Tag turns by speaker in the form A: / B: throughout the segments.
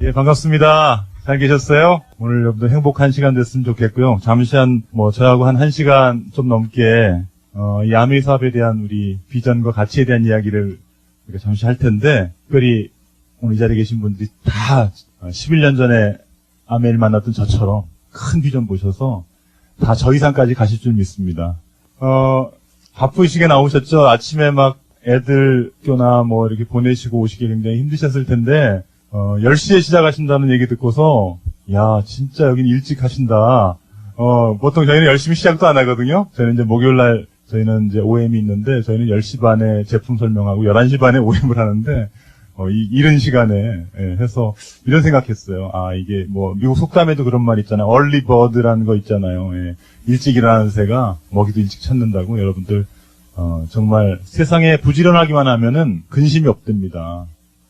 A: 예, 반갑습니다. 잘 계셨어요? 오늘 여러분들 행복한 시간 됐으면 좋겠고요. 잠시 저하고 한 1시간 좀 넘게, 이 아메이 사업에 대한 우리 비전과 가치에 대한 이야기를 우리가 잠시 할 텐데, 특별히 오늘 이 자리에 계신 분들이 다 11년 전에 아메이를 만났던 저처럼 큰 비전 보셔서 다 저 이상까지 가실 줄 믿습니다. 바쁘시게 나오셨죠? 아침에 막 애들 학교나 이렇게 보내시고 오시기 굉장히 힘드셨을 텐데, 10시에 시작하신다는 얘기 듣고서, 야, 진짜 여긴 일찍 하신다. 보통 저희는 열심히 시작도 안 하거든요. 저희는 이제 목요일날, 저희는 이제 OM이 있는데, 저희는 10시 반에 제품 설명하고, 11시 반에 OM을 하는데, 이른 시간에, 해서, 이런 생각했어요. 아, 이게 미국 속담에도 그런 말 있잖아요. early bird라는 거 있잖아요. 예. 일찍 일어나는 새가 먹이도 일찍 찾는다고, 여러분들, 정말 세상에 부지런하기만 하면은 근심이 없답니다.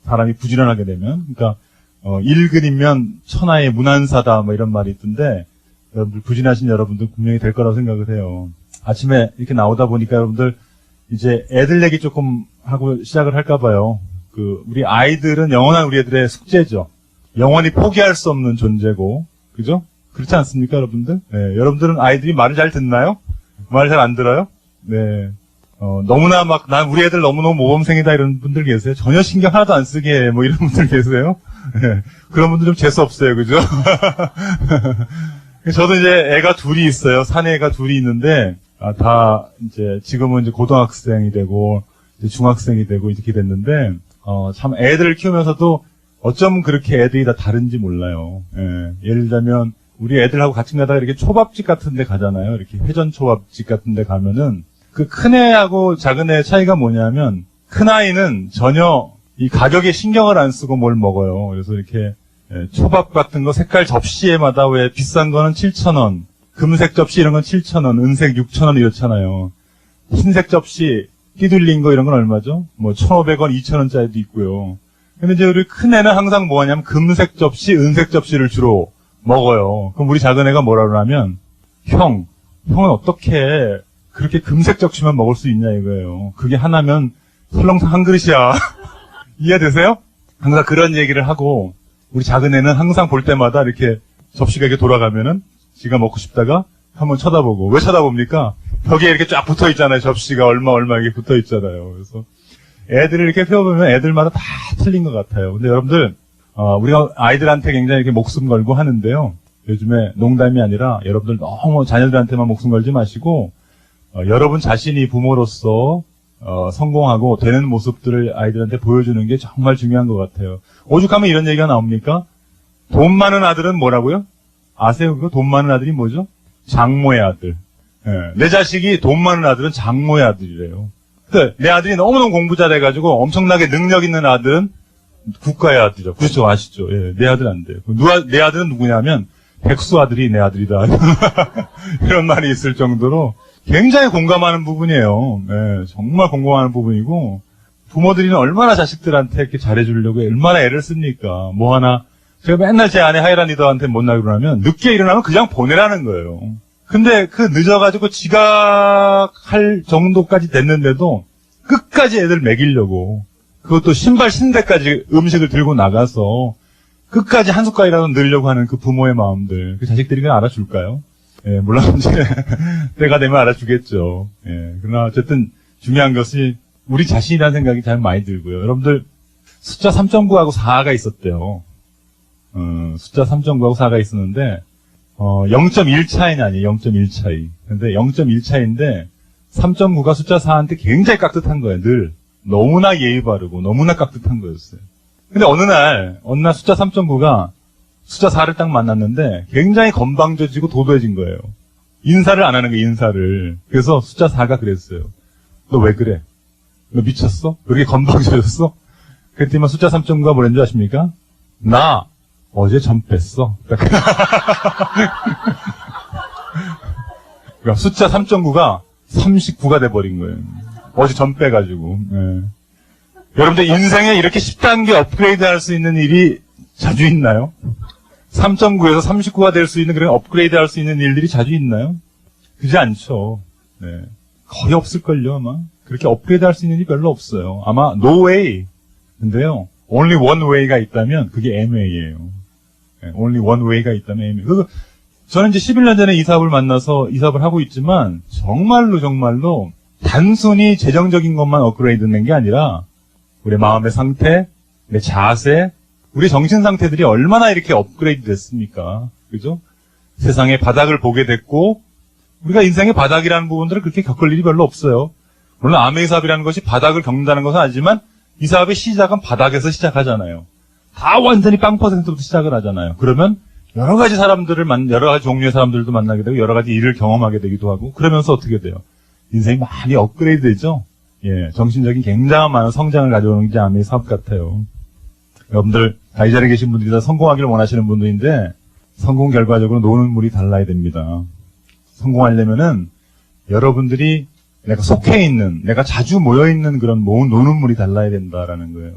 A: 사람이 부지런하게 되면. 그러니까, 일근이면 천하의 문안사다, 이런 말이 있던데, 여러분들, 부지런하신 여러분들 분명히 될 거라고 생각을 해요. 아침에 이렇게 나오다 보니까 여러분들, 이제 애들 얘기 조금 하고 시작을 할까봐요. 우리 아이들은 영원한 우리 애들의 숙제죠. 영원히 포기할 수 없는 존재고, 그죠? 그렇지 않습니까, 여러분들? 네, 여러분들은 아이들이 말을 잘 듣나요? 말을 잘 안 들어요? 네. 너무나 난 우리 애들 너무너무 모범생이다 이런 분들 계세요. 전혀 신경 하나도 안 쓰게 해, 이런 분들 계세요. 네. 그런 분들 좀 재수없어요, 그죠? 저도 이제 애가 둘이 있어요. 사내애가 둘이 있는데, 지금은 이제 고등학생이 되고, 이제 중학생이 되고 이렇게 됐는데, 참 애들을 키우면서도 어쩜 그렇게 애들이 다 다른지 몰라요. 예. 예를 들자면, 우리 애들하고 같이 가다가 이렇게 초밥집 같은 데 가잖아요. 이렇게 회전 초밥집 같은 데 가면은, 그 큰 애하고 작은 애의 차이가 뭐냐면, 큰 아이는 전혀 이 가격에 신경을 안 쓰고 뭘 먹어요. 그래서 이렇게, 초밥 같은 거 색깔 접시에마다 왜 비싼 거는 7,000원, 금색 접시 이런 건 7,000원, 은색 6,000원 이렇잖아요. 흰색 접시, 띠둘린 거 이런 건 얼마죠? 1,500원, 2,000원짜리도 있고요. 근데 이제 우리 큰 애는 항상 뭐 하냐면 금색 접시, 은색 접시를 주로 먹어요. 그럼 우리 작은 애가 뭐라 그러냐면, 형은 어떻게 그렇게 금색 접시만 먹을 수 있냐 이거예요. 그게 하나면 설렁탕 한 그릇이야. 이해되세요? 항상 그런 얘기를 하고, 우리 작은 애는 항상 볼 때마다 이렇게 접시가 이렇게 돌아가면은 지가 먹고 싶다가 한번 쳐다보고, 왜 쳐다봅니까? 벽에 이렇게 쫙 붙어 있잖아요. 접시가 얼마 이렇게 붙어 있잖아요. 그래서 애들을 이렇게 펴보면 애들마다 다 틀린 것 같아요. 근데 여러분들, 우리가 아이들한테 굉장히 이렇게 목숨 걸고 하는데요. 요즘에 농담이 아니라 여러분들 너무 자녀들한테만 목숨 걸지 마시고, 여러분 자신이 부모로서, 성공하고 되는 모습들을 아이들한테 보여주는 게 정말 중요한 것 같아요. 오죽하면 이런 얘기가 나옵니까? 돈 많은 아들은 뭐라고요? 아세요? 그거 돈 많은 아들이 뭐죠? 장모의 아들. 예, 내 자식이 돈 많은 아들은 장모의 아들이래요. 근데 내 아들이 너무너무 공부 잘해가지고 엄청나게 능력 있는 아들은 국가의 아들이죠. 그렇죠, 아시죠? 예, 내 아들 안 돼요. 내 아들은 누구냐면 백수 아들이 내 아들이다. 이런 말이 있을 정도로 굉장히 공감하는 부분이에요. 예, 정말 공감하는 부분이고, 부모들이는 얼마나 자식들한테 이렇게 잘해주려고 얼마나 애를 씁니까? 제가 맨날 제 아내 하이란 리더한테 뭔라 그러냐면, 늦게 일어나면 그냥 보내라는 거예요. 근데 늦어가지고 지각할 정도까지 됐는데도 끝까지 애들 먹이려고, 그것도 신발 신대까지 음식을 들고 나가서 끝까지 한 숟갈이라도 넣으려고 하는 그 부모의 마음들, 그 자식들이 그냥 알아줄까요? 예, 물론 이제 때가 되면 알아주겠죠. 예, 그러나 어쨌든 중요한 것이 우리 자신이라는 생각이 잘 많이 들고요. 여러분들 숫자 3.9하고 4가 있었대요. 숫자 3.9하고 4가 있었는데 0.1 차이는 아니에요. 0.1 차이. 근데 0.1 차이인데 3.9가 숫자 4한테 굉장히 깍듯한 거예요. 늘 너무나 예의 바르고 너무나 깍듯한 거였어요. 근데 어느 날 숫자 3.9가 숫자 4를 딱 만났는데 굉장히 건방져지고 도도해진 거예요. 인사를 안 하는 거예요, 인사를. 그래서 숫자 4가 그랬어요. 너 왜 그래? 너 미쳤어? 왜 이렇게 건방져졌어? 그랬더니 숫자 3.9가 뭐랬는 줄 아십니까? 나 어제 점 뺐어. 그러니까 숫자 3.9가 39가 돼버린 거예요. 어제 점 빼가지고. 예. 여러분들 인생에 이렇게 10단계 업그레이드 할 수 있는 일이 자주 있나요? 3.9에서 39가 될 수 있는 그런 업그레이드 할 수 있는 일들이 자주 있나요? 그렇지 않죠. 네. 거의 없을걸요, 아마. 그렇게 업그레이드 할 수 있는 일이 별로 없어요. 아마, no way. 근데요, only one way가 있다면 그게 Amway예요. only one way가 있다면 Amway. 저는 이제 11년 전에 이 사업을 만나서 이 사업을 하고 있지만 정말로 단순히 재정적인 것만 업그레이드된 게 아니라 우리 마음의 상태, 내 자세, 우리 정신 상태들이 얼마나 이렇게 업그레이드 됐습니까? 그죠? 세상의 바닥을 보게 됐고 우리가 인생의 바닥이라는 부분들을 그렇게 겪을 일이 별로 없어요. 물론 아메이 사업이라는 것이 바닥을 겪는다는 것은 아니지만 이 사업의 시작은 바닥에서 시작하잖아요. 다 완전히 빵 퍼센트부터 시작을 하잖아요. 그러면 여러 가지 사람들을 여러 가지 종류의 사람들도 만나게 되고 여러 가지 일을 경험하게 되기도 하고 그러면서 어떻게 돼요? 인생이 많이 업그레이드 되죠? 예, 정신적인 굉장한 많은 성장을 가져오는 게 아메이 사업 같아요. 여러분들 다 이 자리에 계신 분들이 다 성공하기를 원하시는 분들인데 성공 결과적으로 노는 물이 달라야 됩니다. 성공하려면은 여러분들이 내가 속해 있는, 내가 자주 모여 있는 그런 노는 물이 달라야 된다라는 거예요.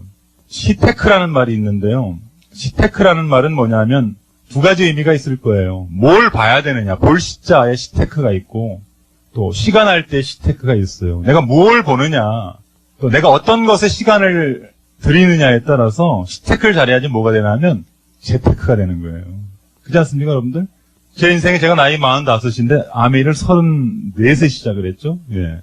A: 시테크라는 말이 있는데요. 시테크라는 말은 뭐냐면 두 가지 의미가 있을 거예요. 뭘 봐야 되느냐, 볼 시자에 시테크가 있고 또 시간할 때 시테크가 있어요. 내가 뭘 보느냐, 또 내가 어떤 것에 시간을 들이느냐에 따라서 시테크를 잘해야지 뭐가 되냐면 재테크가 되는 거예요. 그렇지 않습니까, 여러분들? 제 인생에 제가 나이 45인데 아메이를 34세 시작을 했죠. 예.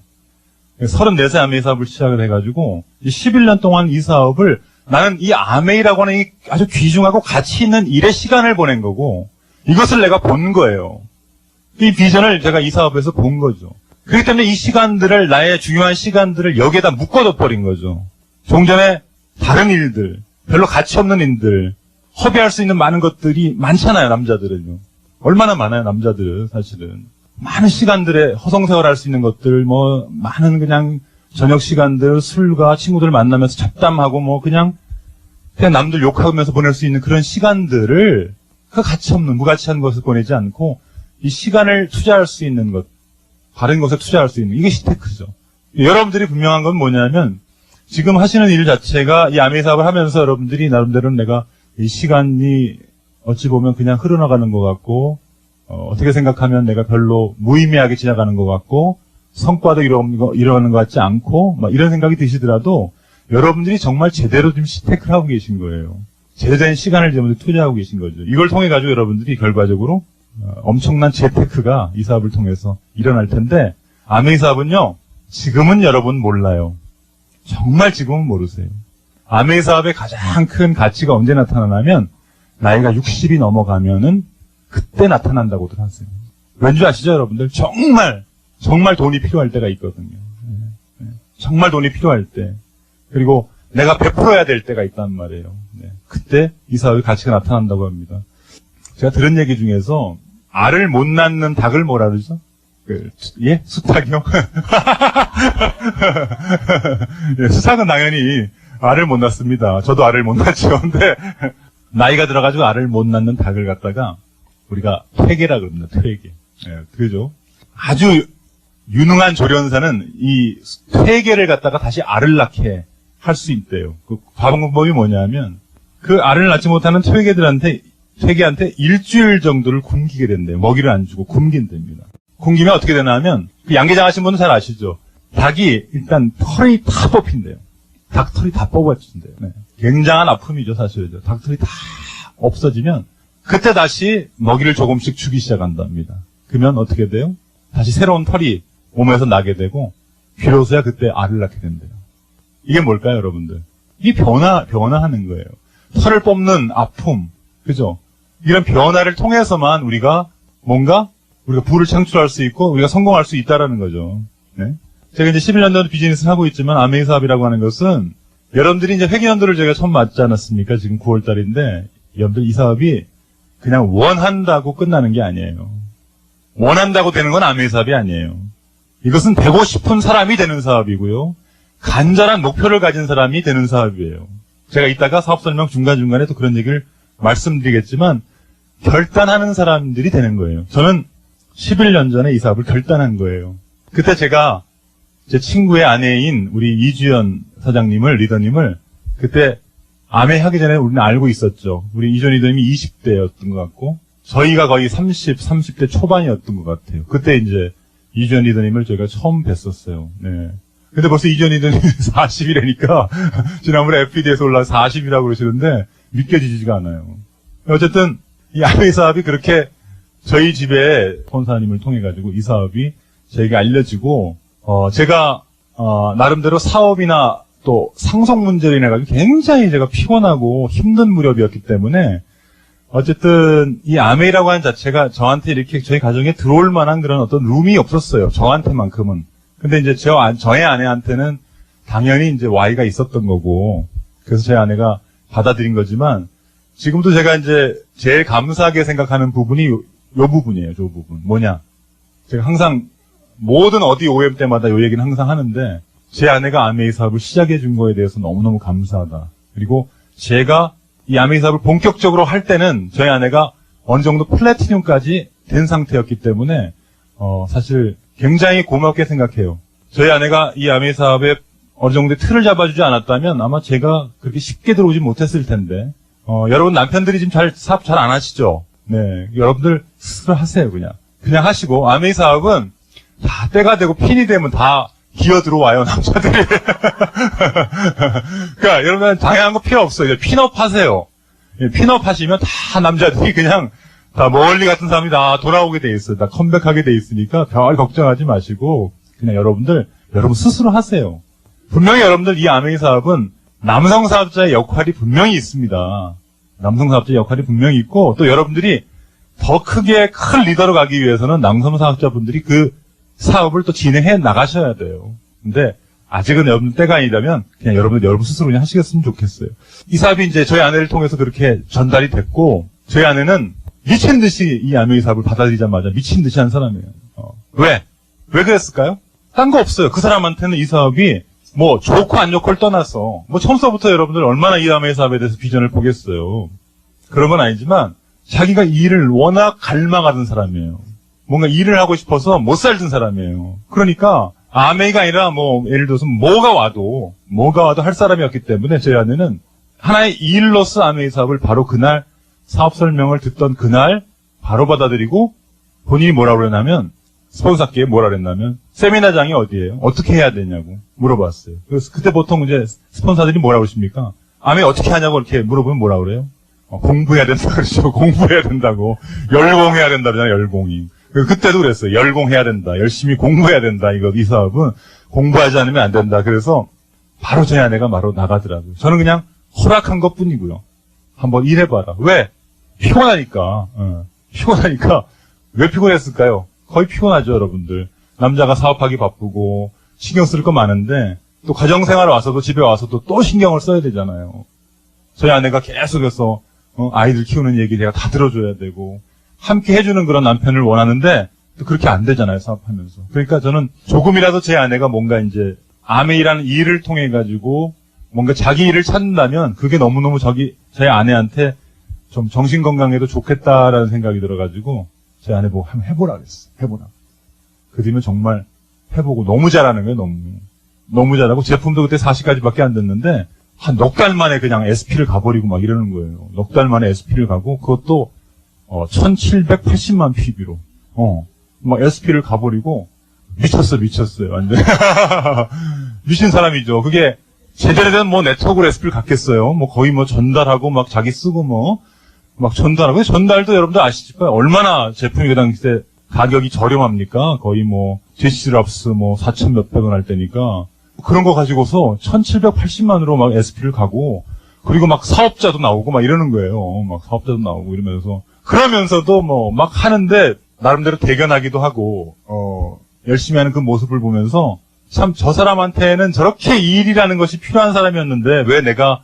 A: 34세 아메이 사업을 시작을 해가지고 11년 동안 이 사업을 나는 이 아메이라고 하는 이 아주 귀중하고 가치 있는 일에 시간을 보낸 거고 이것을 내가 본 거예요. 이 비전을 제가 이 사업에서 본 거죠. 그렇기 때문에 이 시간들을 나의 중요한 시간들을 여기에다 묶어둬 버린 거죠. 종전에 다른 일들, 별로 가치 없는 일들, 허비할 수 있는 많은 것들이 많잖아요, 남자들은요. 얼마나 많아요, 남자들은, 사실은. 많은 시간들에 허송세월할 수 있는 것들, 많은 그냥 저녁 시간들, 술과 친구들 만나면서 잡담하고, 그냥 남들 욕하면서 보낼 수 있는 그런 시간들을, 그 가치 없는, 무가치한 것을 보내지 않고, 이 시간을 투자할 수 있는 것, 바른 것에 투자할 수 있는, 이게 시테크죠. 여러분들이 분명한 건 뭐냐면, 지금 하시는 일 자체가 이 아메이 사업을 하면서 여러분들이 나름대로 내가 이 시간이 어찌 보면 그냥 흘러나가는 것 같고, 어떻게 생각하면 내가 별로 무의미하게 지나가는 것 같고, 성과도 이러는 것 같지 않고, 이런 생각이 드시더라도, 여러분들이 정말 제대로 지금 시테크를 하고 계신 거예요. 제대로 시간을 지금 투자하고 계신 거죠. 이걸 통해가지고 여러분들이 결과적으로, 엄청난 재테크가 이 사업을 통해서 일어날 텐데, 아메이 사업은요, 지금은 여러분 몰라요. 정말 지금은 모르세요. 아메이 사업의 가장 큰 가치가 언제 나타나냐면 나이가 60이 넘어가면은 그때 나타난다고들 하세요. 왠지 아시죠, 여러분들? 정말 돈이 필요할 때가 있거든요. 정말 돈이 필요할 때. 그리고 내가 베풀어야 될 때가 있단 말이에요. 그때 이 사업의 가치가 나타난다고 합니다. 제가 들은 얘기 중에서 알을 못 낳는 닭을 뭐라 그러죠? 예? 수탉이요? 예, 수탉은 당연히 알을 못 낳습니다. 저도 알을 못 낳죠. 근데 나이가 들어가지고 알을 못 낳는 닭을 갖다가 우리가 퇴계라 그럽니다. 퇴계. 예, 그죠? 아주 유능한 조련사는 이 퇴계를 갖다가 다시 알을 낳게 할 수 있대요. 그 방법이 뭐냐면 그 알을 낳지 못하는 퇴계한테 일주일 정도를 굶기게 된대요. 먹이를 안 주고 굶긴답니다. 굶기면 어떻게 되나 하면, 그 양계장 하신 분은 잘 아시죠? 닭이 일단 털이 다 뽑힌대요. 닭털이 다 뽑아진대요. 네. 굉장한 아픔이죠, 사실은. 닭털이 다 없어지면, 그때 다시 먹이를 조금씩 주기 시작한답니다. 그러면 어떻게 돼요? 다시 새로운 털이 몸에서 나게 되고, 비로소야 그때 알을 낳게 된대요. 이게 뭘까요, 여러분들? 이게 변화하는 거예요. 털을 뽑는 아픔, 그죠? 이런 변화를 통해서만 우리가 우리가 부를 창출할 수 있고 우리가 성공할 수 있다라는 거죠. 네? 제가 이제 11년 전 비즈니스를 하고 있지만 아메이 사업이라고 하는 것은 여러분들이 이제 회계연도를 저희가 처음 맞지 않았습니까? 지금 9월 달인데 여러분들 이 사업이 그냥 원한다고 끝나는 게 아니에요. 원한다고 되는 건 아메이 사업이 아니에요. 이것은 되고 싶은 사람이 되는 사업이고요. 간절한 목표를 가진 사람이 되는 사업이에요. 제가 이따가 사업 설명 중간중간에 또 그런 얘기를 말씀드리겠지만 결단하는 사람들이 되는 거예요. 저는 11년 전에 이 사업을 결단한 거예요. 그때 제가 제 친구의 아내인 우리 이주연 사장님을, 리더님을 그때 아메이 하기 전에 우리는 알고 있었죠. 우리 이주연 리더님이 20대였던 것 같고 저희가 거의 30대 초반이었던 것 같아요. 그때 이제 이주연 리더님을 저희가 처음 뵀었어요. 네. 근데 벌써 이전이든 40이라니까 지난번에 FPD에서 올라서 40이라고 그러시는데 믿겨지지가 않아요. 어쨌든 이 아메이 사업이 그렇게 저희 집에 본사님을 통해 가지고 이 사업이 저에게 알려지고 제가 나름대로 사업이나 또 상속 문제로 인해 가지고 굉장히 제가 피곤하고 힘든 무렵이었기 때문에 어쨌든 이 아메이라고 하는 자체가 저한테 이렇게 저희 가정에 들어올 만한 그런 어떤 룸이 없었어요. 저한테만큼은. 근데 이제 저의 아내한테는 당연히 이제 Y가 있었던 거고, 그래서 제 아내가 받아들인 거지만, 지금도 제가 이제 제일 감사하게 생각하는 부분이 요 부분이에요, 저 부분. 뭐냐. 제가 항상 모든 어디 OM 때마다 요 얘기는 항상 하는데, 제 아내가 아메이 사업을 시작해 준 거에 대해서 너무너무 감사하다. 그리고 제가 이 아메이 사업을 본격적으로 할 때는 저희 아내가 어느 정도 플래티늄까지 된 상태였기 때문에, 사실 굉장히 고맙게 생각해요. 저희 아내가 이 아메이 사업에 어느 정도의 틀을 잡아주지 않았다면 아마 제가 그렇게 쉽게 들어오지 못했을 텐데, 여러분 남편들이 지금 사업 잘 안 하시죠? 네. 여러분들 스스로 하세요, 그냥. 그냥 하시고, 아메이 사업은 다 때가 되고 핀이 되면 다 기어 들어와요, 남자들이. 그러니까 여러분 당연한 거 필요 없어요. 이제 핀업 하세요. 핀업 하시면 다 남자들이 그냥 다 멀리 같은 사람이 다 돌아오게 돼 있어요. 다 컴백하게 돼 있으니까 별 걱정하지 마시고 그냥 여러분 스스로 하세요. 분명히 여러분들 이 아메이 사업은 남성 사업자의 역할이 분명히 있습니다. 남성 사업자의 역할이 분명히 있고 또 여러분들이 더 크게 큰 리더로 가기 위해서는 남성 사업자분들이 그 사업을 또 진행해 나가셔야 돼요. 근데 아직은 여러분 때가 아니라면 그냥 여러분 스스로 그냥 하시겠으면 좋겠어요. 이 사업이 이제 저희 아내를 통해서 그렇게 전달이 됐고 저희 아내는 미친 듯이 이 아메이 사업을 받아들이자마자 미친 듯이 한 사람이에요. 왜 그랬을까요? 딴 거 없어요. 그 사람한테는 이 사업이 뭐 좋고 안 좋고를 떠나서 뭐 처음서부터 여러분들 얼마나 이 아메이 사업에 대해서 비전을 보겠어요. 그런 건 아니지만 자기가 이 일을 워낙 갈망하던 사람이에요. 뭔가 일을 하고 싶어서 못 살던 사람이에요. 그러니까 아메이가 아니라 뭐 예를 들어서 뭐가 와도 할 사람이었기 때문에 저희 아내는 하나의 일로서 아메이 사업을 바로 그날 사업 설명을 듣던 그날 바로 받아들이고 본인이 뭐라고 그러냐면 스폰서께 뭐라 그랬냐면 세미나장이 어디예요? 어떻게 해야 되냐고 물어봤어요. 그래서 그때 보통 이제 스폰서들이 뭐라고 그러십니까? 아메이 어떻게 하냐고 이렇게 물어보면 뭐라 그래요? 공부해야 된다 그러죠. 공부해야 된다고. 열공해야 된다 그러잖아요. 열공이. 그때도 그랬어요. 열공해야 된다. 열심히 공부해야 된다. 이 사업은 공부하지 않으면 안 된다. 그래서 바로 저희 아내가 바로 나가더라고요. 저는 그냥 허락한 것 뿐이고요. 한번 일해봐라. 왜? 피곤하니까. 피곤하니까. 왜 피곤했을까요? 거의 피곤하죠, 여러분들. 남자가 사업하기 바쁘고 신경 쓸 거 많은데 또 가정생활 와서도 집에 와서도 또 신경을 써야 되잖아요. 저희 아내가 계속해서 아이들 키우는 얘기 내가 다 들어줘야 되고 함께 해주는 그런 남편을 원하는데 또 그렇게 안 되잖아요, 사업하면서. 그러니까 저는 조금이라도 제 아내가 뭔가 이제 아메이라는 일을 통해 가지고 뭔가 자기 일을 찾는다면 그게 너무너무 저희 아내한테 좀 정신건강에도 좋겠다라는 생각이 들어가지고 제 아내 보고 한번 해보라 그랬어. 해보라. 그 뒤면 정말 해보고 너무 잘하는 거예요, 너무 잘하고 제품도 그때 40가지밖에 안 됐는데 한 넉 달 만에 그냥 SP를 가버리고 막 이러는 거예요. 넉 달 만에 SP를 가고 그것도 1780만 PB로 막 SP를 가버리고 미쳤어요, 완전. 미친 사람이죠. 그게 제대로 된 뭐 네트워크로 SP를 갖겠어요. 뭐 거의 뭐 전달하고 막 자기 쓰고 막 전달하고. 전달도 여러분들 아시지만 얼마나 제품이 그 당시 때 가격이 저렴합니까? 거의 뭐 제시랍스 뭐 4천 몇백 원 할 때니까 그런 거 가지고서 1780만으로 막 SP를 가고 그리고 막 사업자도 나오고 막 이러는 거예요. 막 사업자도 나오고 이러면서 그러면서도 뭐 막 하는데 나름대로 대견하기도 하고 열심히 하는 그 모습을 보면서 참 저 사람한테는 저렇게 이 일이라는 것이 필요한 사람이었는데 왜 내가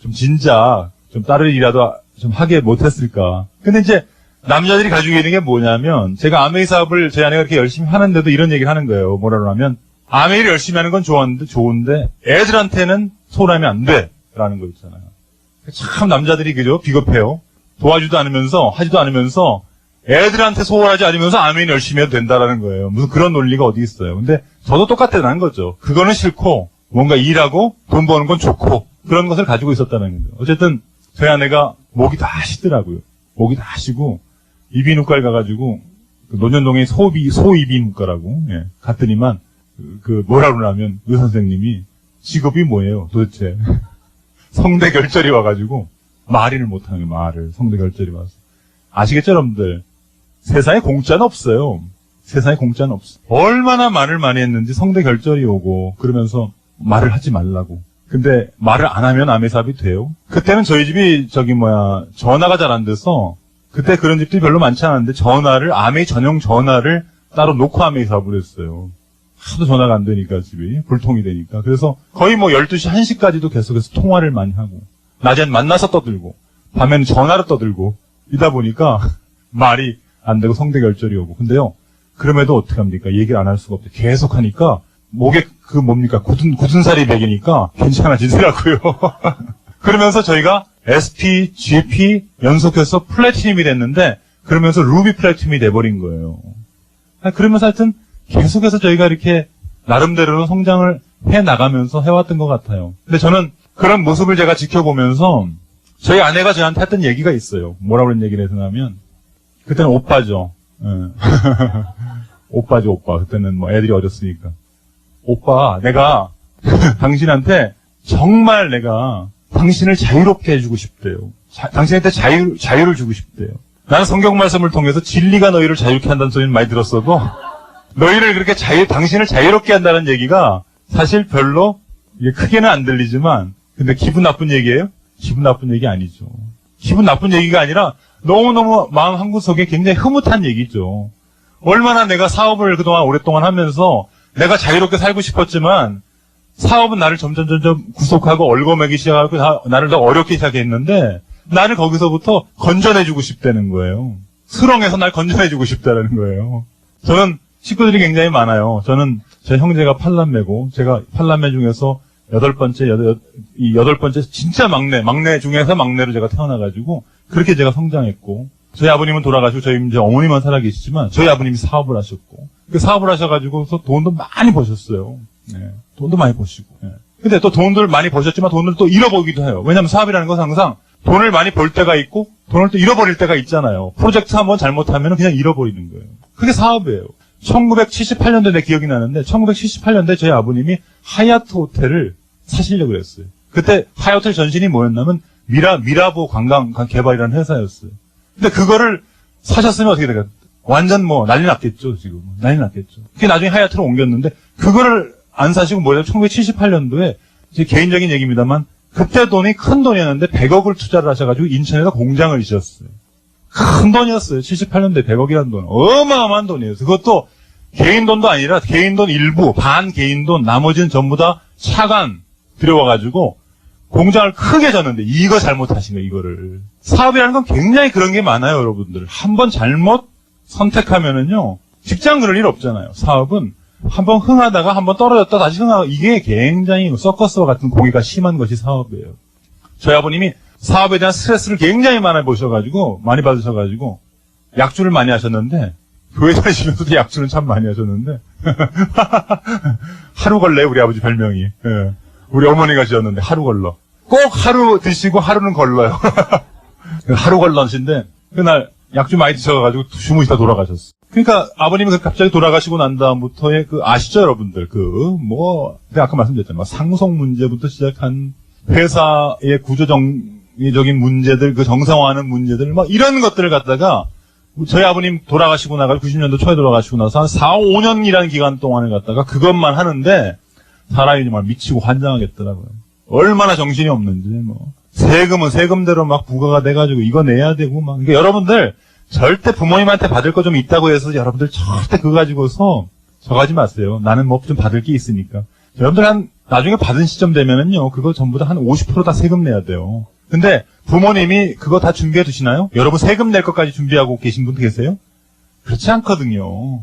A: 좀 진작 좀 다른 일이라도 좀 하게 못했을까. 근데 이제 남자들이 가지고 있는 게 뭐냐면 제가 아메이 사업을 제 아내가 이렇게 열심히 하는데도 이런 얘기를 하는 거예요. 뭐라고 하면 아메이를 열심히 하는 건 좋은데 애들한테는 소홀하면 안 돼 라는 거 있잖아요. 참 남자들이 그죠? 비겁해요. 도와주지도 않으면서 하지도 않으면서 애들한테 소홀하지 않으면서 아메이는 열심히 해도 된다라는 거예요. 무슨 그런 논리가 어디 있어요. 근데 저도 똑같다는 거죠. 그거는 싫고 뭔가 일하고 돈 버는 건 좋고 그런 것을 가지고 있었다는 거죠. 어쨌든 저희 아내가 목이 다 시더라고요. 목이 다 시고 이비인후과에 가가지고 그 논현동에 소이비인후과라고 갔더니만 뭐라 그러냐면, 의사 선생님이, 직업이 뭐예요, 도대체. 성대 결절이 와가지고, 말을 못하는 거예요, 말을. 성대 결절이 와서. 아시겠죠, 여러분들? 세상에 공짜는 없어요. 세상에 공짜는 없어. 얼마나 말을 많이 했는지 성대 결절이 오고, 그러면서 말을 하지 말라고. 근데 말을 안 하면 암의 사업이 돼요? 그때는 저희 집이 전화가 잘 안 돼서 그때 그런 집들이 별로 많지 않았는데 암의 전용 전화를 따로 놓고 암의 사업을 했어요. 하도 전화가 안 되니까 집이 불통이 되니까. 그래서 거의 12시, 1시까지도 계속해서 통화를 많이 하고 낮엔 만나서 떠들고 밤에는 전화로 떠들고 이다 보니까 말이 안 되고 성대 결절이 오고. 근데요. 그럼에도 어떻게 합니까? 얘기를 안 할 수가 없대. 계속 하니까 목에 굳은 살이 배기니까 괜찮아지더라고요. 그러면서 저희가 SP, GP 연속해서 플래티늄이 됐는데 그러면서 루비 플래티늄이 돼버린 거예요. 그러면서 하여튼 계속해서 저희가 이렇게 나름대로는 성장을 해나가면서 해왔던 것 같아요. 근데 저는 그런 모습을 제가 지켜보면서 저희 아내가 저한테 했던 얘기가 있어요. 뭐라고 그런 얘기를 했냐면 그때는 오빠죠. 오빠죠, 오빠. 그때는 애들이 어렸으니까. 오빠, 내가 당신한테 정말 내가 당신을 자유롭게 해주고 싶대요. 당신한테 자유를 주고 싶대요. 나는 성경 말씀을 통해서 진리가 너희를 자유롭게 한다는 소리는 많이 들었어도 너희를 그렇게 당신을 자유롭게 한다는 얘기가 사실 별로 이게 크게는 안 들리지만 근데 기분 나쁜 얘기예요? 기분 나쁜 얘기 아니죠. 기분 나쁜 얘기가 아니라 너무너무 마음 한구석에 굉장히 흐뭇한 얘기죠. 얼마나 내가 사업을 그동안 오랫동안 하면서 내가 자유롭게 살고 싶었지만 사업은 나를 점점 구속하고 얽어매기 시작하고 나를 더 어렵게 시작했는데 나를 거기서부터 건져내주고 싶다는 거예요. 수렁에서 날 건져내주고 싶다는 거예요. 저는 식구들이 굉장히 많아요. 저는 제 형제가 8남매고 제가 8남매 중에서 여덟 번째 진짜 막내 중에서 막내로 제가 태어나가지고 그렇게 제가 성장했고 저희 아버님은 돌아가시고 저희 이제 어머니만 살아계시지만 저희 아버님이 사업을 하셨고 그 사업을 하셔가지고서 돈도 많이 버셨어요. 네, 돈도 많이 버시고. 네. 근데 또 돈들 많이 버셨지만 돈을 또 잃어버리기도 해요. 왜냐하면 사업이라는 것은 항상 돈을 많이 벌 때가 있고 돈을 또 잃어버릴 때가 있잖아요. 프로젝트 한번 잘못하면 그냥 잃어버리는 거예요. 그게 사업이에요. 1978년도에 내 기억이 나는데 1978년도에 저희 아버님이 하얏트 호텔을 사시려고 그랬어요. 그때 하얏트 호텔 전신이 뭐였냐면 미라보 관광 개발이라는 회사였어요. 근데 그거를 사셨으면 어떻게 될까요? 완전 난리 났겠죠, 지금. 난리 났겠죠. 그게 나중에 하얏트로 옮겼는데, 그거를 안 사시고 뭐냐면 1978년도에, 제 개인적인 얘기입니다만, 그때 돈이 큰 돈이었는데 100억을 투자를 하셔가지고 인천에다 공장을 지었어요. 큰 돈이었어요. 78년도에 100억이라는 돈. 어마어마한 돈이에요. 그것도 개인 돈도 아니라 개인 돈 일부, 반 개인 돈, 나머지는 전부 다 차관 들여와가지고, 공장을 크게 졌는데 이거 잘못하신 거예요, 이거를. 사업이라는 건 굉장히 그런 게 많아요, 여러분들. 한번 잘못 선택하면은요, 직장 그럴 일 없잖아요. 사업은 한번 흥하다가 한번 떨어졌다 다시 흥하고 이게 굉장히 서커스와 같은 고기가 심한 것이 사업이에요. 저희 아버님이 사업에 대한 스트레스를 굉장히 많이 받으셔가지고 약주를 많이 하셨는데 교회 다니시면서도 약주는 참 많이 하셨는데 하루 걸레 우리 아버지 별명이. 예. 우리 어머니가 지었는데 하루 걸러. 꼭 하루 드시고 하루는 걸러요. 하루 걸러신데 그날 약주 많이 드셔가지고 주무시다 돌아가셨어. 그러니까 아버님이 갑자기 돌아가시고 난 다음부터의 아시죠 여러분들? 내가 아까 말씀드렸잖아요. 상속 문제부터 시작한 회사의 구조정의적인 문제들, 정상화하는 문제들, 이런 것들을 갖다가 저희 아버님 돌아가시고 나가지고 90년도 초에 돌아가시고 나서 한 4, 5년이라는 기간 동안을 갖다가 그것만 하는데 사람이 정말 미치고 환장하겠더라고요. 얼마나 정신이 없는지, 세금은 세금대로 부과가 돼가지고 이거 내야 되고, 그러니까 여러분들, 절대 부모님한테 받을 거 좀 있다고 해서 여러분들 절대 그거 가지고서 저가지 마세요. 나는 좀 받을 게 있으니까. 여러분들 나중에 받은 시점 되면은요, 그거 전부 다 한 50% 다 세금 내야 돼요. 근데 부모님이 그거 다 준비해 두시나요? 여러분 세금 낼 것까지 준비하고 계신 분도 계세요? 그렇지 않거든요.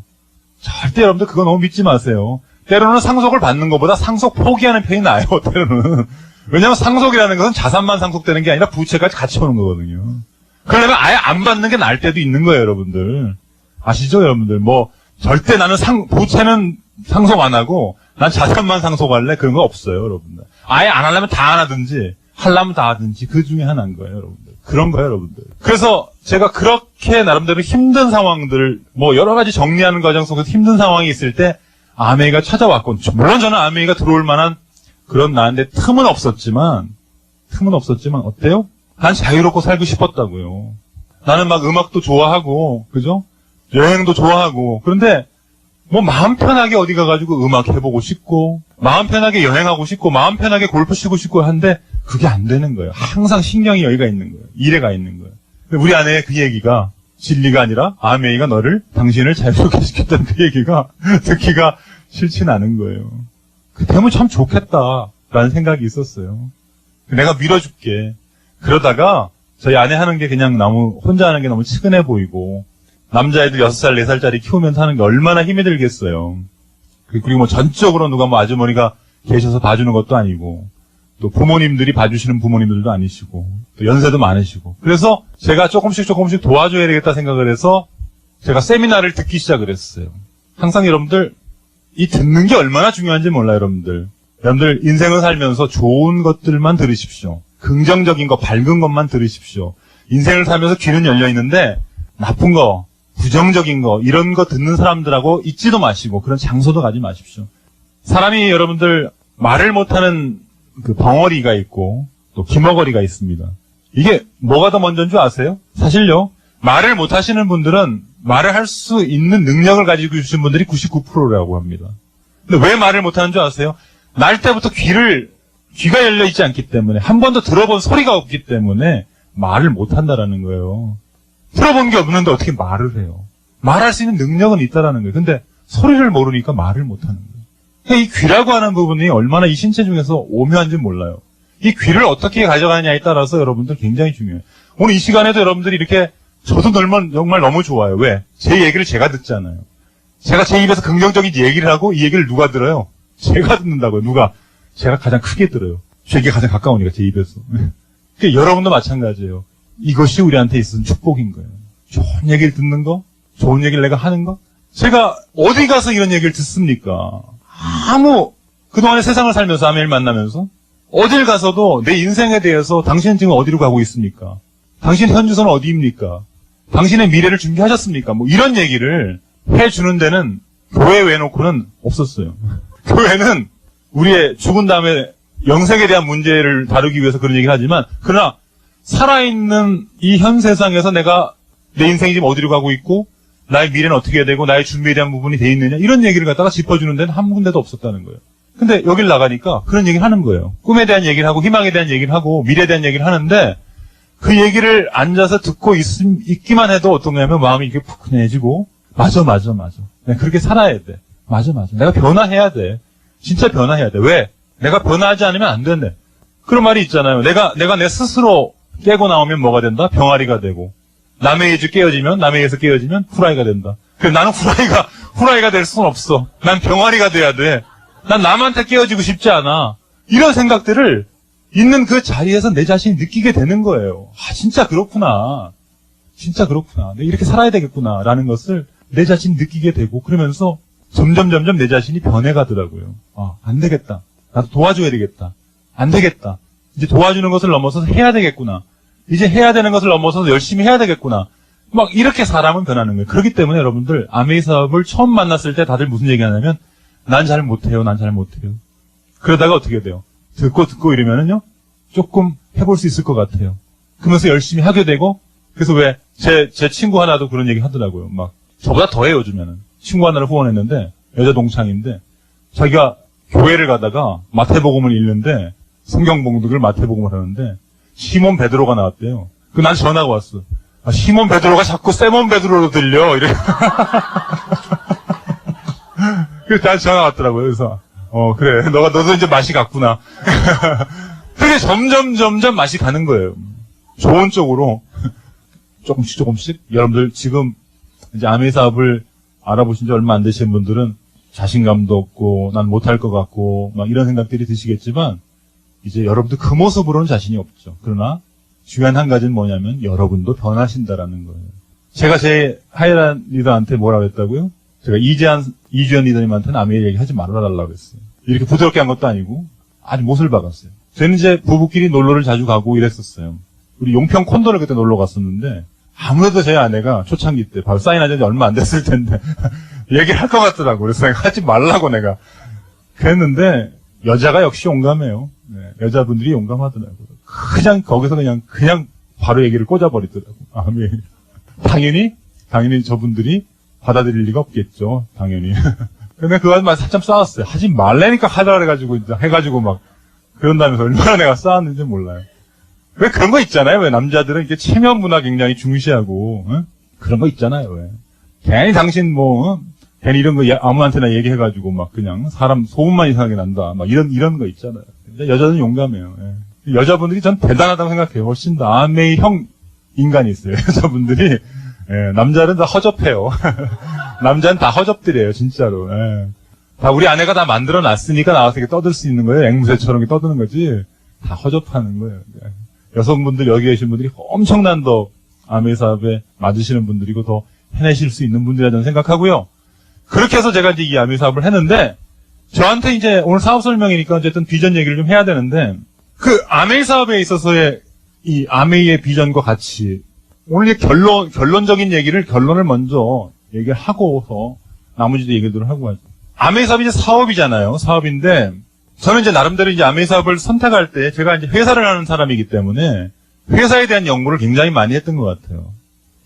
A: 절대 여러분들 그거 너무 믿지 마세요. 때로는 상속을 받는 것보다 상속 포기하는 편이 나아요, 때로는. 왜냐면 상속이라는 것은 자산만 상속되는 게 아니라 부채까지 같이 오는 거거든요. 그러려면 아예 안 받는 게 나을 때도 있는 거예요, 여러분들. 아시죠, 여러분들? 절대 나는 부채는 상속 안 하고, 난 자산만 상속할래? 그런 거 없어요, 여러분들. 아예 안 하려면 다 안 하든지, 하려면 다 하든지, 그 중에 하나인 거예요, 여러분들. 그런 거예요, 여러분들. 그래서 제가 그렇게 나름대로 힘든 상황들, 여러 가지 정리하는 과정 속에서 힘든 상황이 있을 때, 아메이가 찾아왔고, 물론 저는 아메이가 들어올 만한 그런 나한테 틈은 없었지만 어때요? 난 자유롭고 살고 싶었다고요. 나는 막 음악도 좋아하고, 그죠? 여행도 좋아하고, 그런데 뭐 마음 편하게 어디 가가지고 음악 해보고 싶고, 마음 편하게 여행하고 싶고, 마음 편하게 골프 치고 싶고 한데 그게 안 되는 거예요. 항상 신경이 여기가 있는 거예요. 일에 가 있는 거예요. 우리 아내의 그 얘기가 진리가 아니라 아메이가 당신을 자유롭게 시켰다는 그 얘기가 듣기가 싫진 않은 거예요. 그 되면 참 좋겠다라는 생각이 있었어요. 내가 밀어줄게. 그러다가 저희 아내 하는 게 그냥 혼자 하는 게 너무 측은해 보이고, 남자애들 6살, 4살짜리 키우면서 하는 게 얼마나 힘이 들겠어요. 그리고 뭐 전적으로 누가 뭐 아주머니가 계셔서 봐주는 것도 아니고, 또 부모님들이 봐주시는 부모님들도 아니시고, 또 연세도 많으시고. 그래서 제가 조금씩 도와줘야 되겠다 생각을 해서 제가 세미나를 듣기 시작을 했어요. 항상 여러분들, 이 듣는 게 얼마나 중요한지 몰라요, 여러분들. 여러분들 인생을 살면서 좋은 것들만 들으십시오. 긍정적인 거, 밝은 것만 들으십시오. 인생을 살면서 귀는 열려 있는데 나쁜 거, 부정적인 거, 이런 거 듣는 사람들하고 있지도 마시고 그런 장소도 가지 마십시오. 사람이 여러분들 말을 못하는 그 벙어리가 있고 또 기머거리가 있습니다. 이게 뭐가 더 먼저인 줄 아세요? 사실요, 말을 못하시는 분들은 말을 할 수 있는 능력을 가지고 계신 분들이 99%라고 합니다. 근데 왜 말을 못하는 줄 아세요? 날 때부터 귀가 열려 있지 않기 때문에, 한 번도 들어본 소리가 없기 때문에 말을 못한다라는 거예요. 들어본 게 없는데 어떻게 말을 해요? 말할 수 있는 능력은 있다라는 거예요. 근데 소리를 모르니까 말을 못하는 거예요. 그러니까 이 귀라고 하는 부분이 얼마나 이 신체 중에서 오묘한지 몰라요. 이 귀를 어떻게 가져가느냐에 따라서 여러분들 굉장히 중요해요. 오늘 이 시간에도 여러분들이 이렇게, 저도 정말 너무 좋아요. 왜? 제 얘기를 제가 듣잖아요. 제가 제 입에서 긍정적인 얘기를 하고 이 얘기를 누가 들어요? 제가 듣는다고요. 누가? 제가 가장 크게 들어요. 제게 가장 가까우니까, 제 입에서. 그러니까 여러분도 마찬가지예요. 이것이 우리한테 있어서 축복인 거예요. 좋은 얘기를 듣는 거, 좋은 얘기를 내가 하는 거. 제가 어디 가서 이런 얘기를 듣습니까? 그동안에 세상을 살면서 아메를 만나면서 어딜 가서도 내 인생에 대해서 당신은 지금 어디로 가고 있습니까? 당신 현주소는 어디입니까? 당신의 미래를 준비하셨습니까? 뭐 이런 얘기를 해주는 데는 교회 외놓고는 없었어요. 교회는 우리의 죽은 다음에 영생에 대한 문제를 다루기 위해서 그런 얘기를 하지만, 그러나 살아있는 이 현 세상에서 내가 내 인생이 지금 어디로 가고 있고 나의 미래는 어떻게 해야 되고 나의 준비에 대한 부분이 돼 있느냐, 이런 얘기를 갖다가 짚어주는 데는 한 군데도 없었다는 거예요. 근데 여길 나가니까 그런 얘기를 하는 거예요. 꿈에 대한 얘기를 하고 희망에 대한 얘기를 하고 미래에 대한 얘기를 하는데, 그 얘기를 앉아서 듣고 있기만 해도 어떤 거냐면 마음이 이렇게 푸근해지고, 맞아. 내가 그렇게 살아야 돼. 맞아. 내가 변화해야 돼. 진짜 변화해야 돼. 왜? 내가 변화하지 않으면 안 된대. 그런 말이 있잖아요. 내가 내 스스로 깨고 나오면 뭐가 된다? 병아리가 되고, 남의 의에서 깨어지면 후라이가 된다. 그래서 나는 후라이가 될 수는 없어. 난 병아리가 돼야 돼. 난 남한테 깨어지고 싶지 않아. 이런 생각들을 있는 그 자리에서 내 자신이 느끼게 되는 거예요. 진짜 그렇구나. 내가 이렇게 살아야 되겠구나. 라는 것을 내 자신이 느끼게 되고, 그러면서 점점 내 자신이 변해가더라고요. 안 되겠다. 나도 도와줘야 되겠다. 안 되겠다. 이제 도와주는 것을 넘어서서 해야 되겠구나. 이제 해야 되는 것을 넘어서서 열심히 해야 되겠구나. 막 이렇게 사람은 변하는 거예요. 그렇기 때문에 여러분들, 아메이 사업을 처음 만났을 때 다들 무슨 얘기 하냐면, 난 잘 못해요. 그러다가 어떻게 돼요? 듣고 이러면은요, 조금 해볼 수 있을 것 같아요. 그러면서 열심히 하게 되고, 그래서 왜, 제 친구 하나도 그런 얘기 하더라고요. 막, 저보다 더해요, 요즘에는. 친구 하나를 후원했는데, 여자 동창인데, 자기가 교회를 가다가 마태복음을 읽는데, 성경 봉독을 마태복음을 하는데, 시몬 베드로가 나왔대요. 난 전화가 왔어. 시몬 베드로가 자꾸 세몬 베드로로 들려. 이래. 그래서 나한테 전화가 왔더라고요. 그래서, 그래. 너도 이제 맛이 갔구나. 그게 점점 맛이 가는 거예요. 좋은 쪽으로. 조금씩. 여러분들 지금 이제 아메이 사업을 알아보신 지 얼마 안 되신 분들은 자신감도 없고, 난 못할 것 같고, 막 이런 생각들이 드시겠지만, 이제 여러분들 그 모습으로는 자신이 없죠. 그러나 중요한 한 가지는 뭐냐면 여러분도 변하신다라는 거예요. 제가 제 하이란 리더한테 뭐라고 했다고요? 제가 이주연 리더님한테는 아메이 얘기 하지 말아달라고 했어요. 이렇게 부드럽게 한 것도 아니고 아주 못을 박았어요. 저는 이제 부부끼리 놀러를 자주 가고 이랬었어요. 우리 용평 콘도를 그때 놀러 갔었는데 아무래도 제 아내가 초창기 때 바로 사인한 지 얼마 안 됐을 텐데 얘기를 할 것 같더라고. 그래서 내가 하지 말라고 내가 그랬는데 여자가 역시 용감해요. 네, 여자분들이 용감하더라고요. 그냥 거기서 그냥 바로 얘기를 꽂아버리더라고. 아멘. 당연히 저분들이 받아들일 리가 없겠죠. 당연히. 근데 그거만 살짝 싸웠어요. 하지 말라니까 하자 그래가지고 해가지고 막 그런다면서 얼마나 내가 싸웠는지 몰라요. 왜 그런 거 있잖아요. 왜 남자들은 이렇게 체면 문화 굉장히 중시하고 그런 거 있잖아요. 왜 괜히 당신 괜히 이런 거 아무한테나 얘기해가지고 막 그냥 사람 소문만 이상하게 난다. 막 이런 거 있잖아요. 근데 여자는 용감해요. 예. 여자분들이 전 대단하다고 생각해요. 훨씬 더 아메이형 인간이 있어요. 여자분들이. 예, 남자는 다 허접해요. 남자는 다 허접들이에요, 진짜로. 예. 다 우리 아내가 다 만들어 놨으니까 나와서 이렇게 떠들 수 있는 거예요. 앵무새처럼 이렇게 떠드는 거지. 다 허접하는 거예요. 예. 여성분들, 여기 계신 분들이 엄청난 더 아메이 사업에 맞으시는 분들이고 더 해내실 수 있는 분들이라 저는 생각하고요. 그렇게 해서 제가 이제 이 아메이 사업을 했는데, 저한테 이제 오늘 사업 설명이니까 어쨌든 비전 얘기를 좀 해야 되는데, 그 아메이 사업에 있어서의 이 아메이의 비전과 같이, 오늘 이제 결론적인 결론을 먼저 얘기를 하고서 나머지도 얘기들을 하고 하죠. 아메이 사업이 이제 사업이잖아요. 사업인데, 저는 이제 나름대로 이제 아메이 사업을 선택할 때 제가 이제 회사를 하는 사람이기 때문에 회사에 대한 연구를 굉장히 많이 했던 것 같아요.